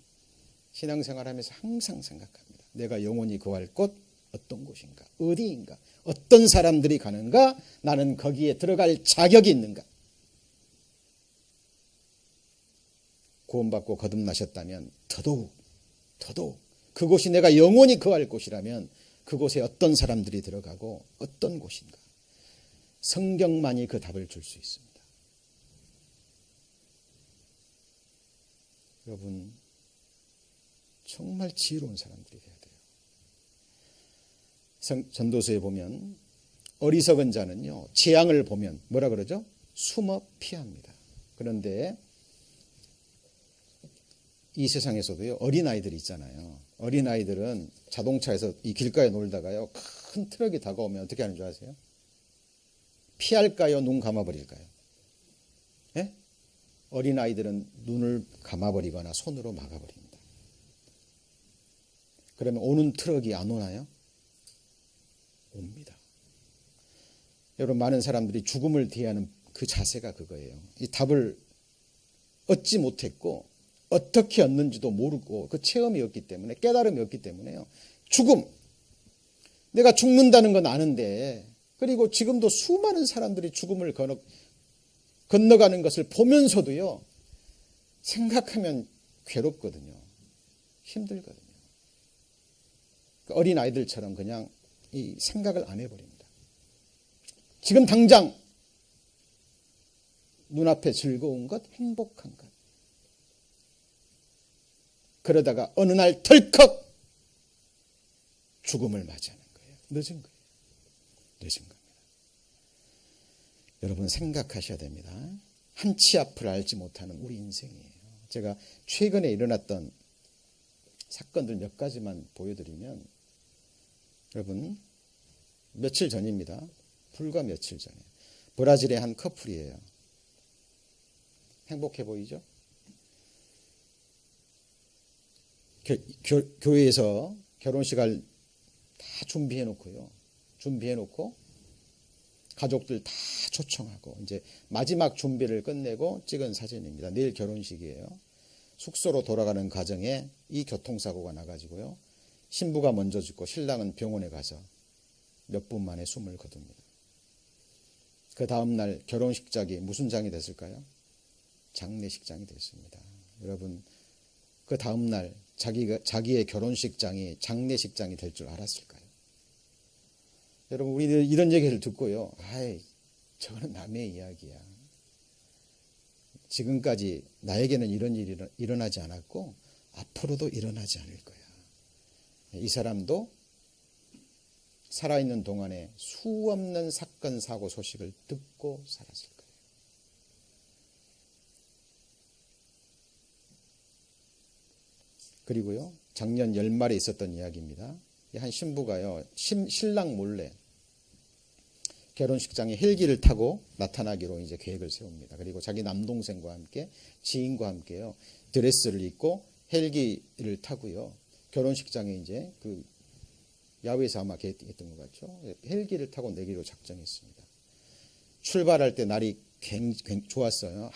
신앙생활하면서 항상 생각합니다. 내가 영원히 거할 곳 어떤 곳인가, 어디인가, 어떤 사람들이 가는가, 나는 거기에 들어갈 자격이 있는가. 구원받고 거듭나셨다면 더더욱 그곳이 내가 영원히 거할 곳이라면 그곳에 어떤 사람들이 들어가고 어떤 곳인가. 성경만이 그 답을 줄 수 있습니다. 여러분 정말 지혜로운 사람들이 돼야 돼요. 전도서에 보면 어리석은 자는요, 재앙을 보면 뭐라 그러죠? 숨어 피합니다. 그런데 이 세상에서도요, 어린아이들이 있잖아요. 어린아이들은 자동차에서 이 길가에 놀다가요, 큰 트럭이 다가오면 어떻게 하는 줄 아세요? 피할까요? 눈 감아버릴까요? 예? 어린아이들은 눈을 감아버리거나 손으로 막아버립니다. 그러면 오는 트럭이 안 오나요? 옵니다. 여러분 많은 사람들이 죽음을 대하는 그 자세가 그거예요. 이 답을 얻지 못했고 어떻게 얻는지도 모르고 그 체험이 없기 때문에, 깨달음이 없기 때문에요. 죽음. 내가 죽는다는 건 아는데, 그리고 지금도 수많은 사람들이 죽음을 건너가는 것을 보면서도요, 생각하면 괴롭거든요. 힘들거든요. 어린 아이들처럼 그냥 이 생각을 안 해버립니다. 지금 당장 눈앞에 즐거운 것, 행복한 것. 그러다가 어느 날 덜컥 죽음을 맞이하는 거예요. 늦은 거예요. 늦은 겁니다. 여러분 생각하셔야 됩니다. 한치 앞을 알지 못하는 우리 인생이에요. 제가 최근에 일어났던 사건들 몇 가지만 보여드리면, 여러분 며칠 전입니다. 불과 며칠 전에 브라질의 한 커플이에요. 행복해 보이죠? 교회에서 결혼식 할 다 준비해 놓고요. 준비해 놓고 가족들 다 초청하고 이제 마지막 준비를 끝내고 찍은 사진입니다. 내일 결혼식이에요. 숙소로 돌아가는 과정에 이 교통사고가 나가지고요. 신부가 먼저 죽고 신랑은 병원에 가서 몇 분 만에 숨을 거둡니다. 그 다음날 결혼식장이 무슨 장이 됐을까요? 장례식장이 됐습니다. 여러분, 그 다음날 자기의 결혼식장이 장례식장이 될 줄 알았을까요? 여러분, 우리들 이런 얘기를 듣고요. 아이, 저거는 남의 이야기야. 지금까지 나에게는 이런 일이 일어나지 않았고 앞으로도 일어나지 않을 거야. 이 사람도 살아있는 동안에 수없는 사건, 사고 소식을 듣고 살았을 거예요. 그리고요, 작년 연말에 있었던 이야기입니다. 한 신부가요, 신랑 몰래 결혼식장에 헬기를 타고 나타나기로 이제 계획을 세웁니다. 그리고 자기 남동생과 함께, 지인과 함께요, 드레스를 입고 헬기를 타고요, 결혼식장에 이제 그 야외에서 아마 계획했던 것 같죠. 헬기를 타고 내기로 작정했습니다. 출발할 때 날이 굉장히 좋았어요.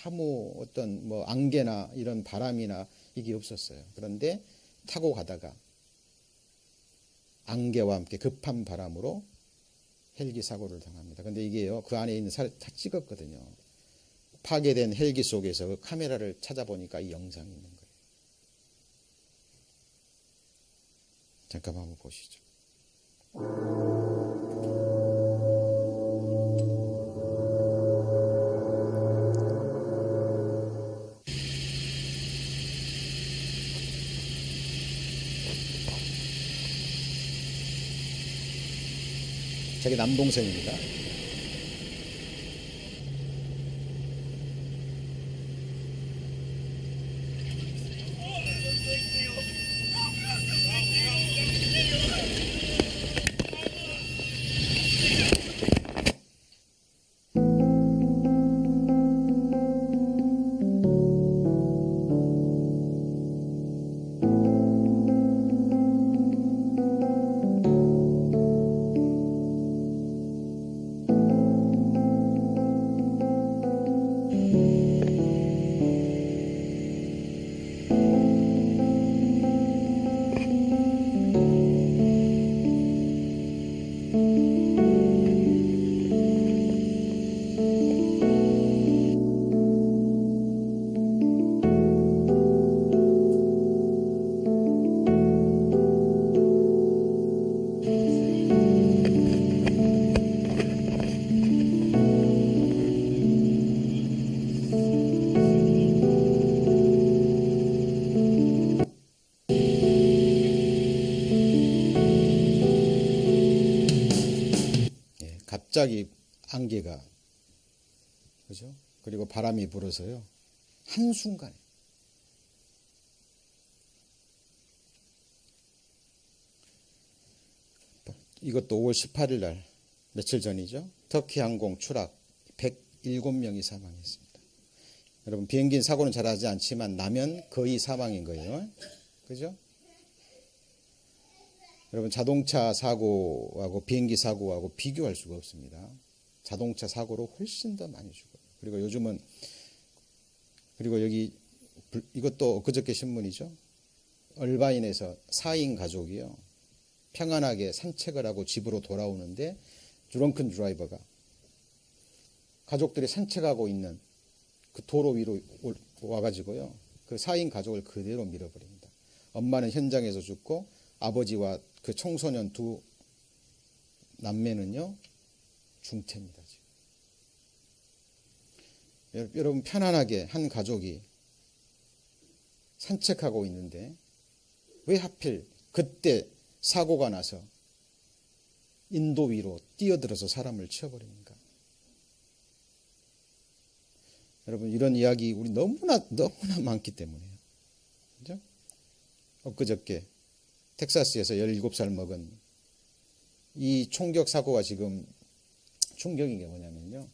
아무 어떤 뭐 안개나 이런 바람이나 이게 없었어요. 그런데 타고 가다가 안개와 함께 급한 바람으로 헬기 사고를 당합니다. 그런데 이게요, 그 안에 있는 사람 다 찍었거든요. 파괴된 헬기 속에서 그 카메라를 찾아보니까 이 영상이 있는 거예요. 잠깐 한번 보시죠. 자기 남동생입니다. 갑자기 안개가, 그죠? 그리고 바람이 불어서요, 한순간에 이것도 5월 18일 날 며칠 전이죠. 터키 항공 추락 107명이 사망했습니다. 여러분, 비행기 사고는 잘하지 않지만 나면 거의 사망인 거예요. 그죠? 여러분, 자동차 사고하고 비행기 사고하고 비교할 수가 없습니다. 자동차 사고로 훨씬 더 많이 죽어요. 그리고 요즘은, 그리고 여기 이것도 그저께 신문이죠. 얼바인에서 4인 가족이요, 평안하게 산책을 하고 집으로 돌아오는데 드렁큰 드라이버가 가족들이 산책하고 있는 그 도로 위로 와가지고요, 그 4인 가족을 그대로 밀어버립니다. 엄마는 현장에서 죽고 아버지와 그 청소년 두 남매는요, 중태입니다. 지금. 여러분, 편안하게 한 가족이 산책하고 있는데 왜 하필 그때 사고가 나서 인도 위로 뛰어들어서 사람을 치워버립니까? 여러분, 이런 이야기 우리 너무나 많기 때문에요. 그죠? 엊그저께 텍사스에서 17살 먹은 이 총격 사고가 지금 충격인 게 뭐냐면요,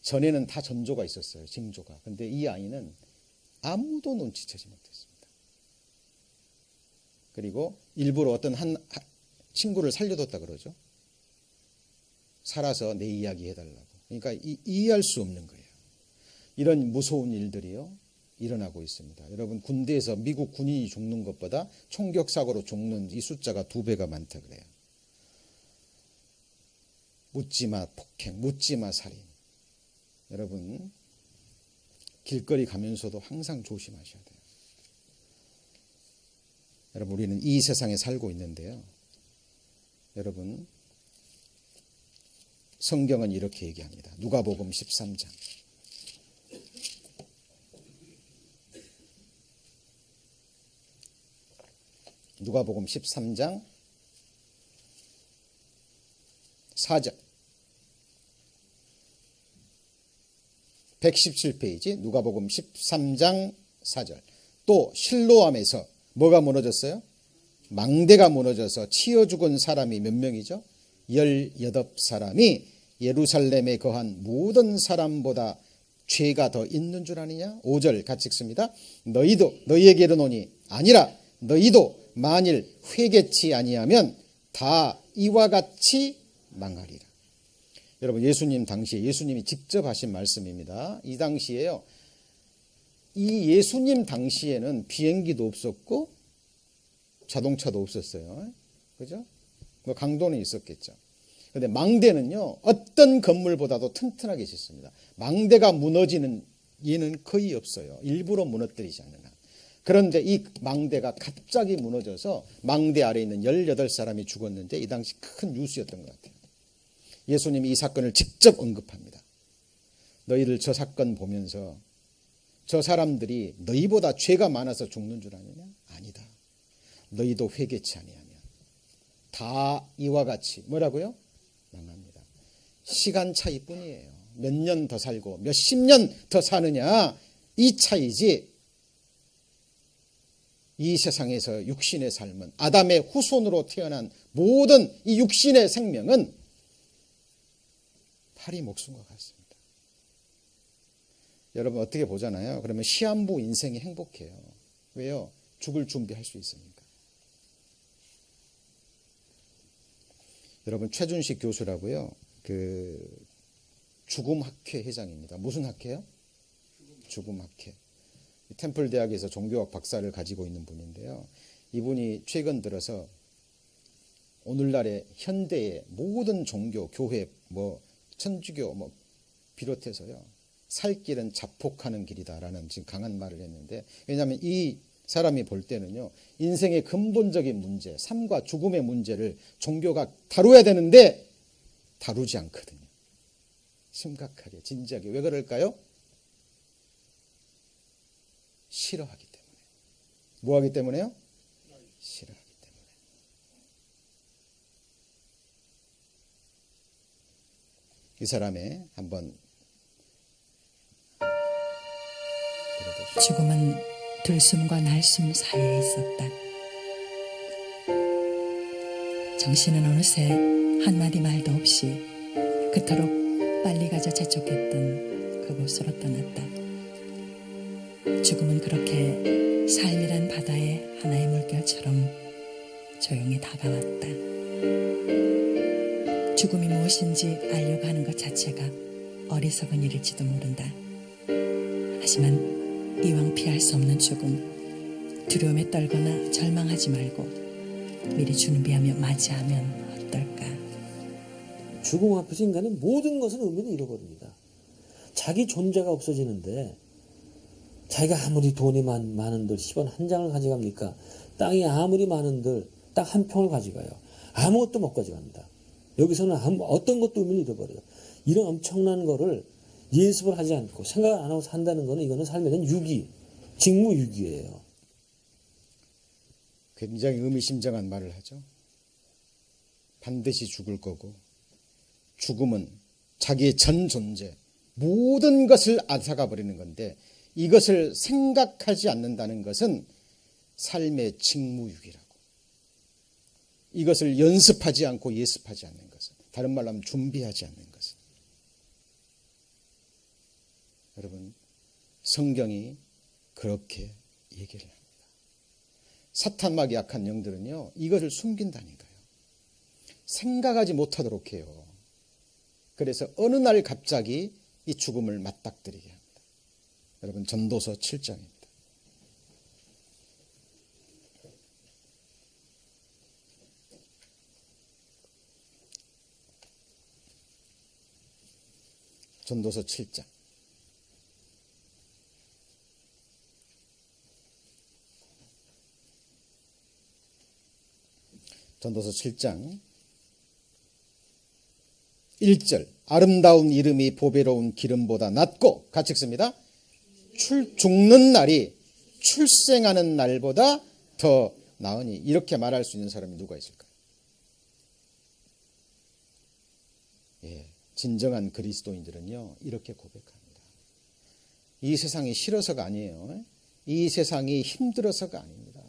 전에는 다 전조가 있었어요. 징조가. 근데 이 아이는 아무도 눈치채지 못했습니다. 그리고 일부러 어떤 친구를 살려뒀다 그러죠. 살아서 내 이야기 해달라고. 그러니까 이해할 수 없는 거예요. 이런 무서운 일들이요 일어나고 있습니다. 여러분, 군대에서 미국 군인이 죽는 것보다 총격사고로 죽는 이 숫자가 2배가 많다 그래요. 묻지마 폭행, 묻지마 살인. 여러분, 길거리 가면서도 항상 조심하셔야 돼요. 여러분, 우리는 이 세상에 살고 있는데요. 여러분, 성경은 이렇게 얘기합니다. 누가복음 13장. 누가복음 13장 4절. 117페이지 누가복음 13장 4절. 또 실로암에서 뭐가 무너졌어요? 망대가 무너져서 치여 죽은 사람이 몇 명이죠? 18사람이 예루살렘에 거한 모든 사람보다 죄가 더 있는 줄 아느냐? 5절 같이 읽습니다. 너희도 너희에게 이르노니 아니라 너희도 만일 회개치 아니하면 다 이와 같이 망하리라. 여러분, 예수님 당시에 예수님이 직접 하신 말씀입니다. 이 당시에요. 이 예수님 당시에는 비행기도 없었고 자동차도 없었어요. 그죠? 뭐 강도는 있었겠죠. 그런데 망대는요, 어떤 건물보다도 튼튼하게 짓습니다. 망대가 무너지는 예는 거의 없어요. 일부러 무너뜨리지 않는 한. 그런데 이 망대가 갑자기 무너져서 망대 아래에 있는 18사람이 죽었는데 이 당시 큰 뉴스였던 것 같아요. 예수님이 이 사건을 직접 언급합니다. 너희들 저 사건 보면서 저 사람들이 너희보다 죄가 많아서 죽는 줄 아느냐? 아니다. 너희도 회개치 아니하면 다 이와 같이 뭐라고요? 망합니다. 시간 차이뿐이에요. 몇 년 더 살고 몇십 년 더 사느냐 이 차이지, 이 세상에서 육신의 삶은, 아담의 후손으로 태어난 모든 이 육신의 생명은 파리 목숨과 같습니다. 여러분, 어떻게 보잖아요. 그러면 시한부 인생이 행복해요. 왜요? 죽을 준비할 수 있으니까. 여러분, 최준식 교수라고요. 그 죽음학회 회장입니다. 무슨 학회요? 죽음학회. 템플 대학에서 종교학 박사를 가지고 있는 분인데요. 이분이 최근 들어서 오늘날의 현대의 모든 종교, 교회, 뭐 천주교 뭐 비롯해서요, 살 길은 자폭하는 길이다라는 지금 강한 말을 했는데, 왜냐하면 이 사람이 볼 때는요, 인생의 근본적인 문제, 삶과 죽음의 문제를 종교가 다뤄야 되는데 다루지 않거든요. 심각하게, 진지하게. 왜 그럴까요? 싫어하기 때문에. 뭐 하기 때문에요? 싫어하기 때문에. 이 사람의 한번 죽음은 들숨과 날숨 사이에 있었다. 정신은 어느새 한마디 말도 없이 그토록 빨리 가자 재촉했던 그곳으로 떠났다. 죽음은 그렇게 삶이란 바다의 하나의 물결처럼 조용히 다가왔다. 죽음이 무엇인지 알려고 하는 것 자체가 어리석은 일일지도 모른다. 하지만 이왕 피할 수 없는 죽음, 두려움에 떨거나 절망하지 말고 미리 준비하며 맞이하면 어떨까? 죽음 앞에서 인간은 모든 것을 의미를 잃어버립니다. 자기 존재가 없어지는데, 자기가 아무리 돈이 많은들 10원 한 장을 가져갑니까? 땅이 아무리 많은들 딱 한 평을 가져가요. 아무것도 못 가져갑니다. 여기서는 어떤 것도 의미를 잃어버려요. 이런 엄청난 거를 예습을 하지 않고 생각을 안 하고 산다는 거는, 이거는 삶에 대한 유기, 직무유기예요. 굉장히 의미심장한 말을 하죠. 반드시 죽을 거고, 죽음은 자기의 전 존재, 모든 것을 앗아가 버리는 건데, 이것을 생각하지 않는다는 것은 삶의 직무유기라고. 이것을 연습하지 않고 예습하지 않는 것은, 다른 말로 하면 준비하지 않는 것은. 여러분, 성경이 그렇게 얘기를 합니다. 사탄막이 약한 영들은요, 이것을 숨긴다니까요. 생각하지 못하도록 해요. 그래서 어느 날 갑자기 이 죽음을 맞닥뜨리게 합니다. 여러분, 전도서 7장입니다. 전도서 7장. 전도서 7장 1절. 아름다운 이름이 보배로운 기름보다 낫고, 같이 읽습니다. 죽는 날이 출생하는 날보다 더 나으니. 이렇게 말할 수 있는 사람이 누가 있을까요? 예, 진정한 그리스도인들은요, 이렇게 고백합니다. 이 세상이 싫어서가 아니에요. 이 세상이 힘들어서가 아닙니다.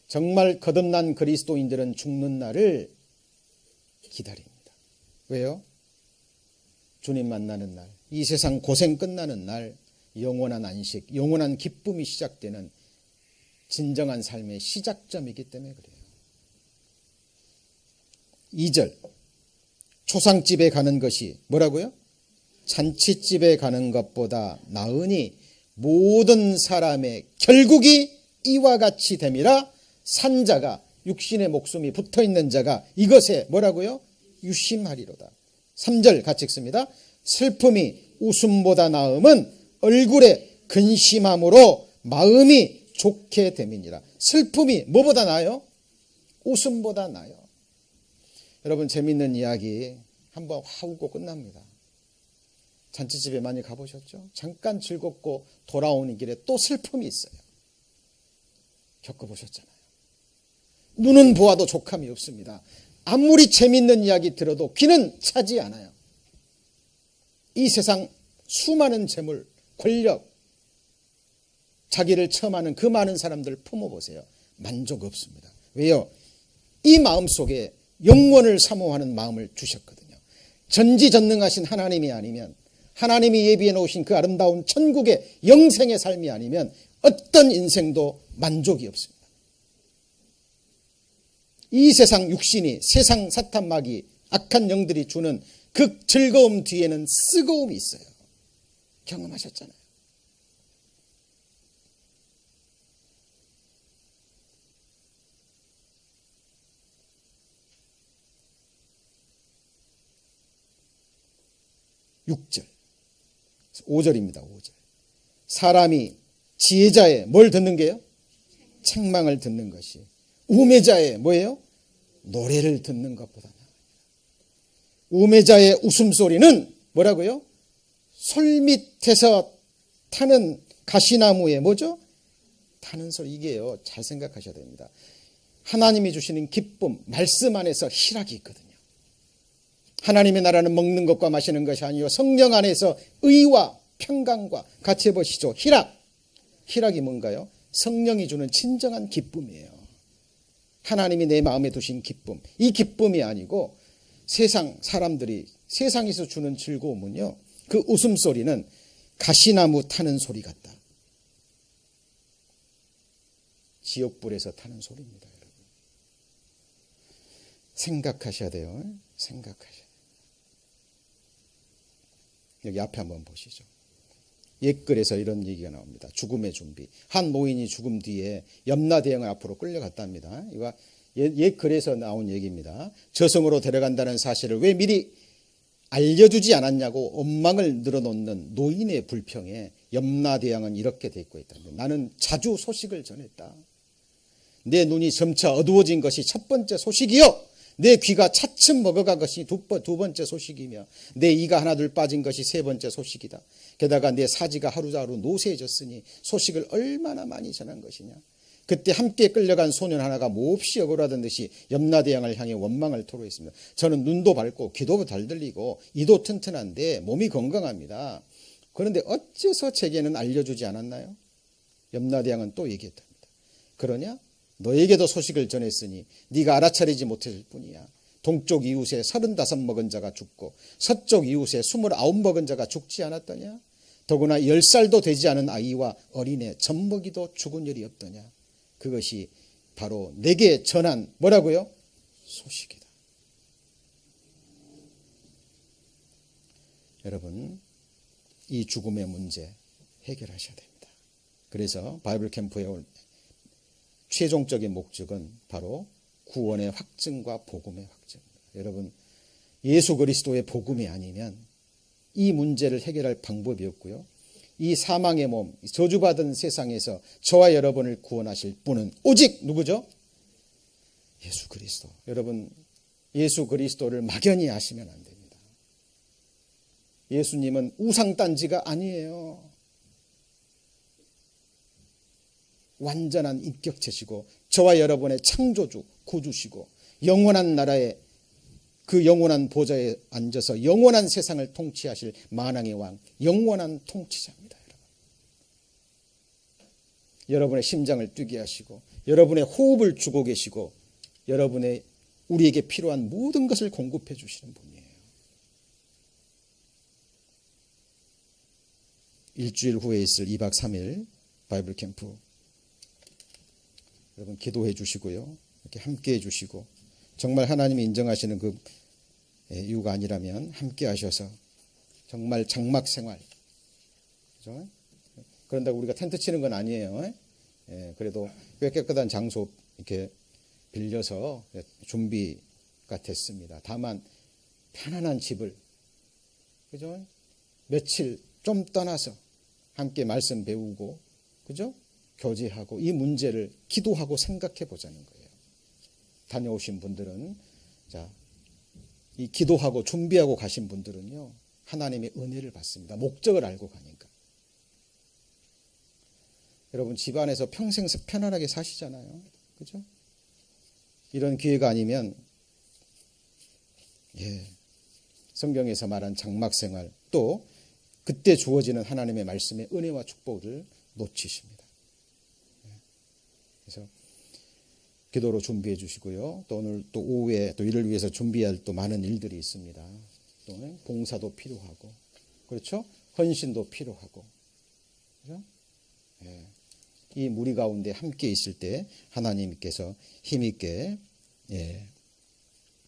정말 거듭난 그리스도인들은 죽는 날을 기다립니다. 왜요? 주님 만나는 날, 이 세상 고생 끝나는 날, 영원한 안식, 영원한 기쁨이 시작되는 진정한 삶의 시작점이기 때문에 그래요. 2절. 초상집에 가는 것이 뭐라고요? 잔치집에 가는 것보다 나으니 모든 사람의 결국이 이와 같이 됨이라. 산자가, 육신의 목숨이 붙어있는 자가 이것에 뭐라고요? 유심하리로다. 3절 같이 읽습니다. 슬픔이 웃음보다 나음은 얼굴에 근심함으로 마음이 좋게 됨이니라. 슬픔이 뭐보다 나아요? 웃음보다 나아요. 여러분, 재밌는 이야기 한번 하고 끝납니다. 잔치집에 많이 가보셨죠? 잠깐 즐겁고 돌아오는 길에 또 슬픔이 있어요. 겪어보셨잖아요. 눈은 보아도 족함이 없습니다. 아무리 재밌는 이야기 들어도 귀는 차지 않아요. 이 세상 수많은 재물, 권력, 자기를 체험하는 그 많은 사람들 품어보세요. 만족 없습니다. 왜요? 이 마음속에 영원을 사모하는 마음을 주셨거든요. 전지전능하신 하나님이 아니면, 하나님이 예비해 놓으신 그 아름다운 천국의 영생의 삶이 아니면 어떤 인생도 만족이 없습니다. 이 세상 육신이, 세상 사탄 마귀, 악한 영들이 주는 그 즐거움 뒤에는 쓰거움이 있어요. 경험하셨잖아요. (6절) 5절입니다. 5절. 사람이 지혜자의 뭘 듣는 게요? 책망을 듣는 것이, 우매자의 뭐예요? 노래를 듣는 것보다 나아요. 우매자의 웃음소리는 뭐라고요? 솔 밑에서 타는 가시나무에 뭐죠? 타는 소리. 이게요, 잘 생각하셔야 됩니다. 하나님이 주시는 기쁨, 말씀 안에서 희락이 있거든요. 하나님의 나라는 먹는 것과 마시는 것이 아니요 성령 안에서 의와 평강과 같이 해보시죠. 희락. 희락이 뭔가요? 성령이 주는 진정한 기쁨이에요. 하나님이 내 마음에 두신 기쁨. 이 기쁨이 아니고 세상 사람들이, 세상에서 주는 즐거움은요, 그 웃음소리는 가시나무 타는 소리 같다. 지옥불에서 타는 소리입니다. 여러분. 생각하셔야 돼요. 생각하셔야 돼요. 여기 앞에 한번 보시죠. 옛글에서 이런 얘기가 나옵니다. 죽음의 준비. 한 노인이 죽음 뒤에 염라대왕을 앞으로 끌려갔답니다. 이거 옛글에서 나온 얘기입니다. 저승으로 데려간다는 사실을 왜 미리 알려주지 않았냐고 원망을 늘어놓는 노인의 불평에 염라대왕은 이렇게 대꾸했다. 나는 자주 소식을 전했다. 내 눈이 점차 어두워진 것이 첫 번째 소식이요, 내 귀가 차츰 먹어간 것이 두 번째 소식이며, 내 이가 하나둘 빠진 것이 세 번째 소식이다. 게다가 내 사지가 하루하루 노쇠해졌으니 소식을 얼마나 많이 전한 것이냐. 그때 함께 끌려간 소년 하나가 몹시 억울하던 듯이 염라대왕을 향해 원망을 토로했습니다. 저는 눈도 밝고 귀도 잘 들리고 이도 튼튼한데 몸이 건강합니다. 그런데 어째서 제게는 알려주지 않았나요? 염라대왕은 또 얘기했답니다. 그러냐? 너에게도 소식을 전했으니 네가 알아차리지 못했을 뿐이야. 동쪽 이웃에 35 먹은 자가 죽고 서쪽 이웃에 29 먹은 자가 죽지 않았더냐? 더구나 10살도 되지 않은 아이와 어린애 젖먹이도 죽은 일이 없더냐? 그것이 바로 내게 전한 뭐라고요? 소식이다. 여러분 이 죽음의 문제 해결하셔야 됩니다. 그래서 바이블 캠프에 올 최종적인 목적은 바로 구원의 확증과 복음의 확증입니다. 여러분 예수 그리스도의 복음이 아니면 이 문제를 해결할 방법이 없고요. 이 사망의 몸, 저주받은 세상에서 저와 여러분을 구원하실 분은 오직 누구죠? 예수 그리스도. 여러분 예수 그리스도를 막연히 아시면 안 됩니다. 예수님은 우상단지가 아니에요. 완전한 인격체시고 저와 여러분의 창조주, 구주시고 영원한 나라에 그 영원한 보좌에 앉아서 영원한 세상을 통치하실 만왕의 왕, 영원한 통치자입니다. 여러분의 심장을 뛰게 하시고 여러분의 호흡을 주고 계시고 여러분의 우리에게 필요한 모든 것을 공급해 주시는 분이에요. 일주일 후에 있을 2박 3일 바이블 캠프 여러분 기도해 주시고요. 이렇게 함께 해 주시고 정말 하나님이 인정하시는 그 이유가 아니라면 함께 하셔서 정말 장막 생활, 그죠? 그런다고 우리가 텐트 치는 건 아니에요. 그래도 꽤 깨끗한 장소 이렇게 빌려서 준비가 됐습니다. 다만 편안한 집을, 그죠? 며칠 좀 떠나서 함께 말씀 배우고, 그죠? 교제하고 이 문제를 기도하고 생각해 보자는 거예요. 다녀오신 분들은 자, 이 기도하고 준비하고 가신 분들은요 하나님의 은혜를 받습니다. 목적을 알고 가니까. 여러분 집안에서 평생 편안하게 사시잖아요. 그죠? 이런 기회가 아니면 성경에서 말한 장막 생활 또 그때 주어지는 하나님의 말씀의 은혜와 축복을 놓치십니다. 그래서 기도로 준비해 주시고요. 또 오늘 또 오후에 또 이를 위해서 준비할 또 많은 일들이 있습니다. 또 봉사도 필요하고, 그렇죠? 헌신도 필요하고, 그렇죠? 이 무리 가운데 함께 있을 때 하나님께서 힘있게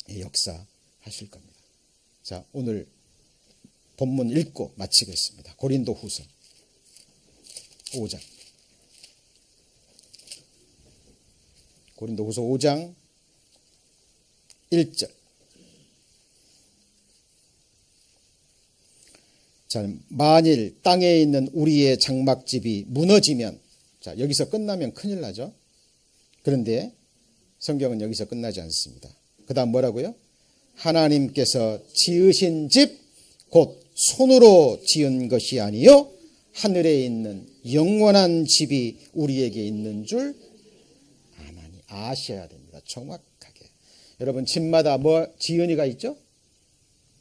역사하실 겁니다. 자, 오늘 본문 읽고 마치겠습니다. 고린도후서 5장. 고린도후서 5장 1절. 자, 만일 땅에 있는 우리의 장막집이 무너지면, 자, 여기서 끝나면 큰일 나죠. 그런데 성경은 여기서 끝나지 않습니다. 그 다음 뭐라고요? 하나님께서 지으신 집, 곧 손으로 지은 것이 아니요 하늘에 있는 영원한 집이 우리에게 있는 줄 아셔야 됩니다. 정확하게. 여러분 집마다 뭐 지은이가 있죠?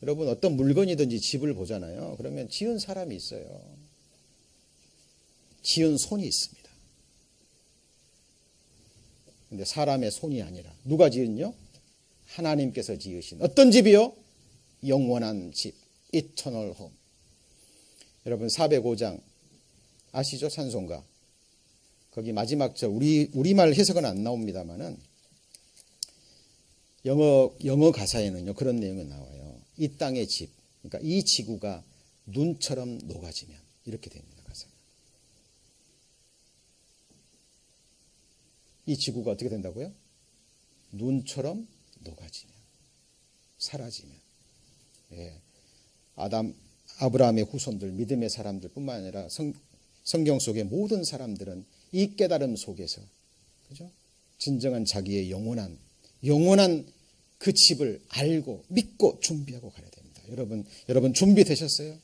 여러분 어떤 물건이든지 집을 보잖아요. 그러면 지은 사람이 있어요. 지은 손이 있습니다. 근데 사람의 손이 아니라 누가 지은요? 하나님께서 지으신 어떤 집이요? 영원한 집, eternal home. 여러분 405장 아시죠? 찬송가. 거기 마지막 절 우리말 해석은 안 나옵니다만은 영어 가사에는요 그런 내용이 나와요. 이 땅의 집, 그러니까 이 지구가 눈처럼 녹아지면 이렇게 됩니다. 가사가. 이 지구가 어떻게 된다고요? 눈처럼 녹아지면, 사라지면. 아브라함의 후손들, 믿음의 사람들뿐만 아니라 성경 속의 모든 사람들은 이 깨달음 속에서, 그죠? 진정한 자기의 영원한 그 집을 알고 믿고 준비하고 가야 됩니다. 여러분 준비되셨어요?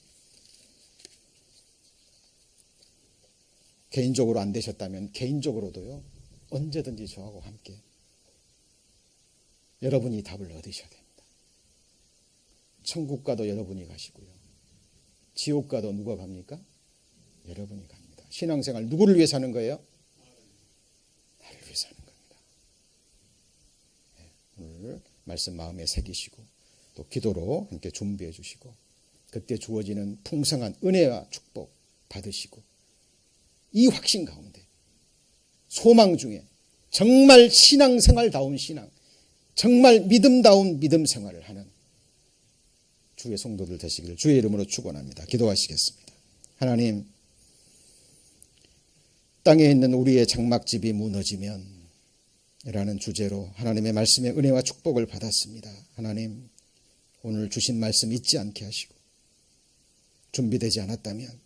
개인적으로 안 되셨다면 개인적으로도요. 언제든지 저하고 함께 여러분이 답을 얻으셔야 됩니다. 천국가도 여러분이 가시고요. 지옥가도 누가 갑니까? 여러분이 갑니다. 신앙생활 누구를 위해 사는 거예요? 나를 위해 사는 겁니다. 오늘 말씀 마음에 새기시고 또 기도로 함께 준비해 주시고 그때 주어지는 풍성한 은혜와 축복 받으시고 이 확신 가운데 소망 중에 정말 신앙생활다운 신앙, 정말 믿음다운 믿음 생활을 하는 주의 성도들 되시기를 주의 이름으로 축원합니다. 기도하시겠습니다. 하나님, 땅에 있는 우리의 장막집이 무너지면 이라는 주제로 하나님의 말씀의 은혜와 축복을 받았습니다. 하나님, 오늘 주신 말씀 잊지 않게 하시고 준비되지 않았다면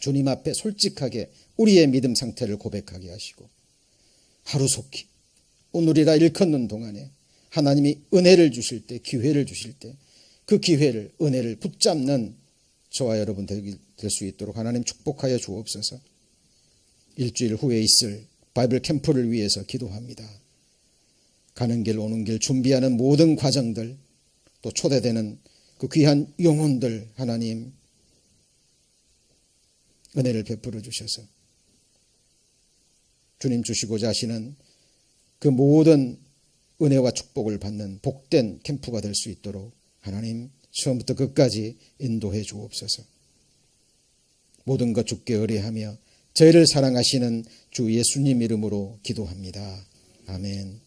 주님 앞에 솔직하게 우리의 믿음 상태를 고백하게 하시고 하루속히 오늘이라 일컫는 동안에 하나님이 은혜를 주실 때, 기회를 주실 때 그 기회를, 은혜를 붙잡는 저와 여러분 될 수 있도록 하나님 축복하여 주옵소서. 일주일 후에 있을 바이블 캠프를 위해서 기도합니다. 가는 길 오는 길 준비하는 모든 과정들, 또 초대되는 그 귀한 영혼들 하나님 은혜를 베풀어 주셔서 주님 주시고자 하시는 그 모든 은혜와 축복을 받는 복된 캠프가 될 수 있도록 하나님 처음부터 끝까지 인도해 주옵소서. 모든 것 주께 의뢰하며 저희를 사랑하시는 주 예수님 이름으로 기도합니다. 아멘.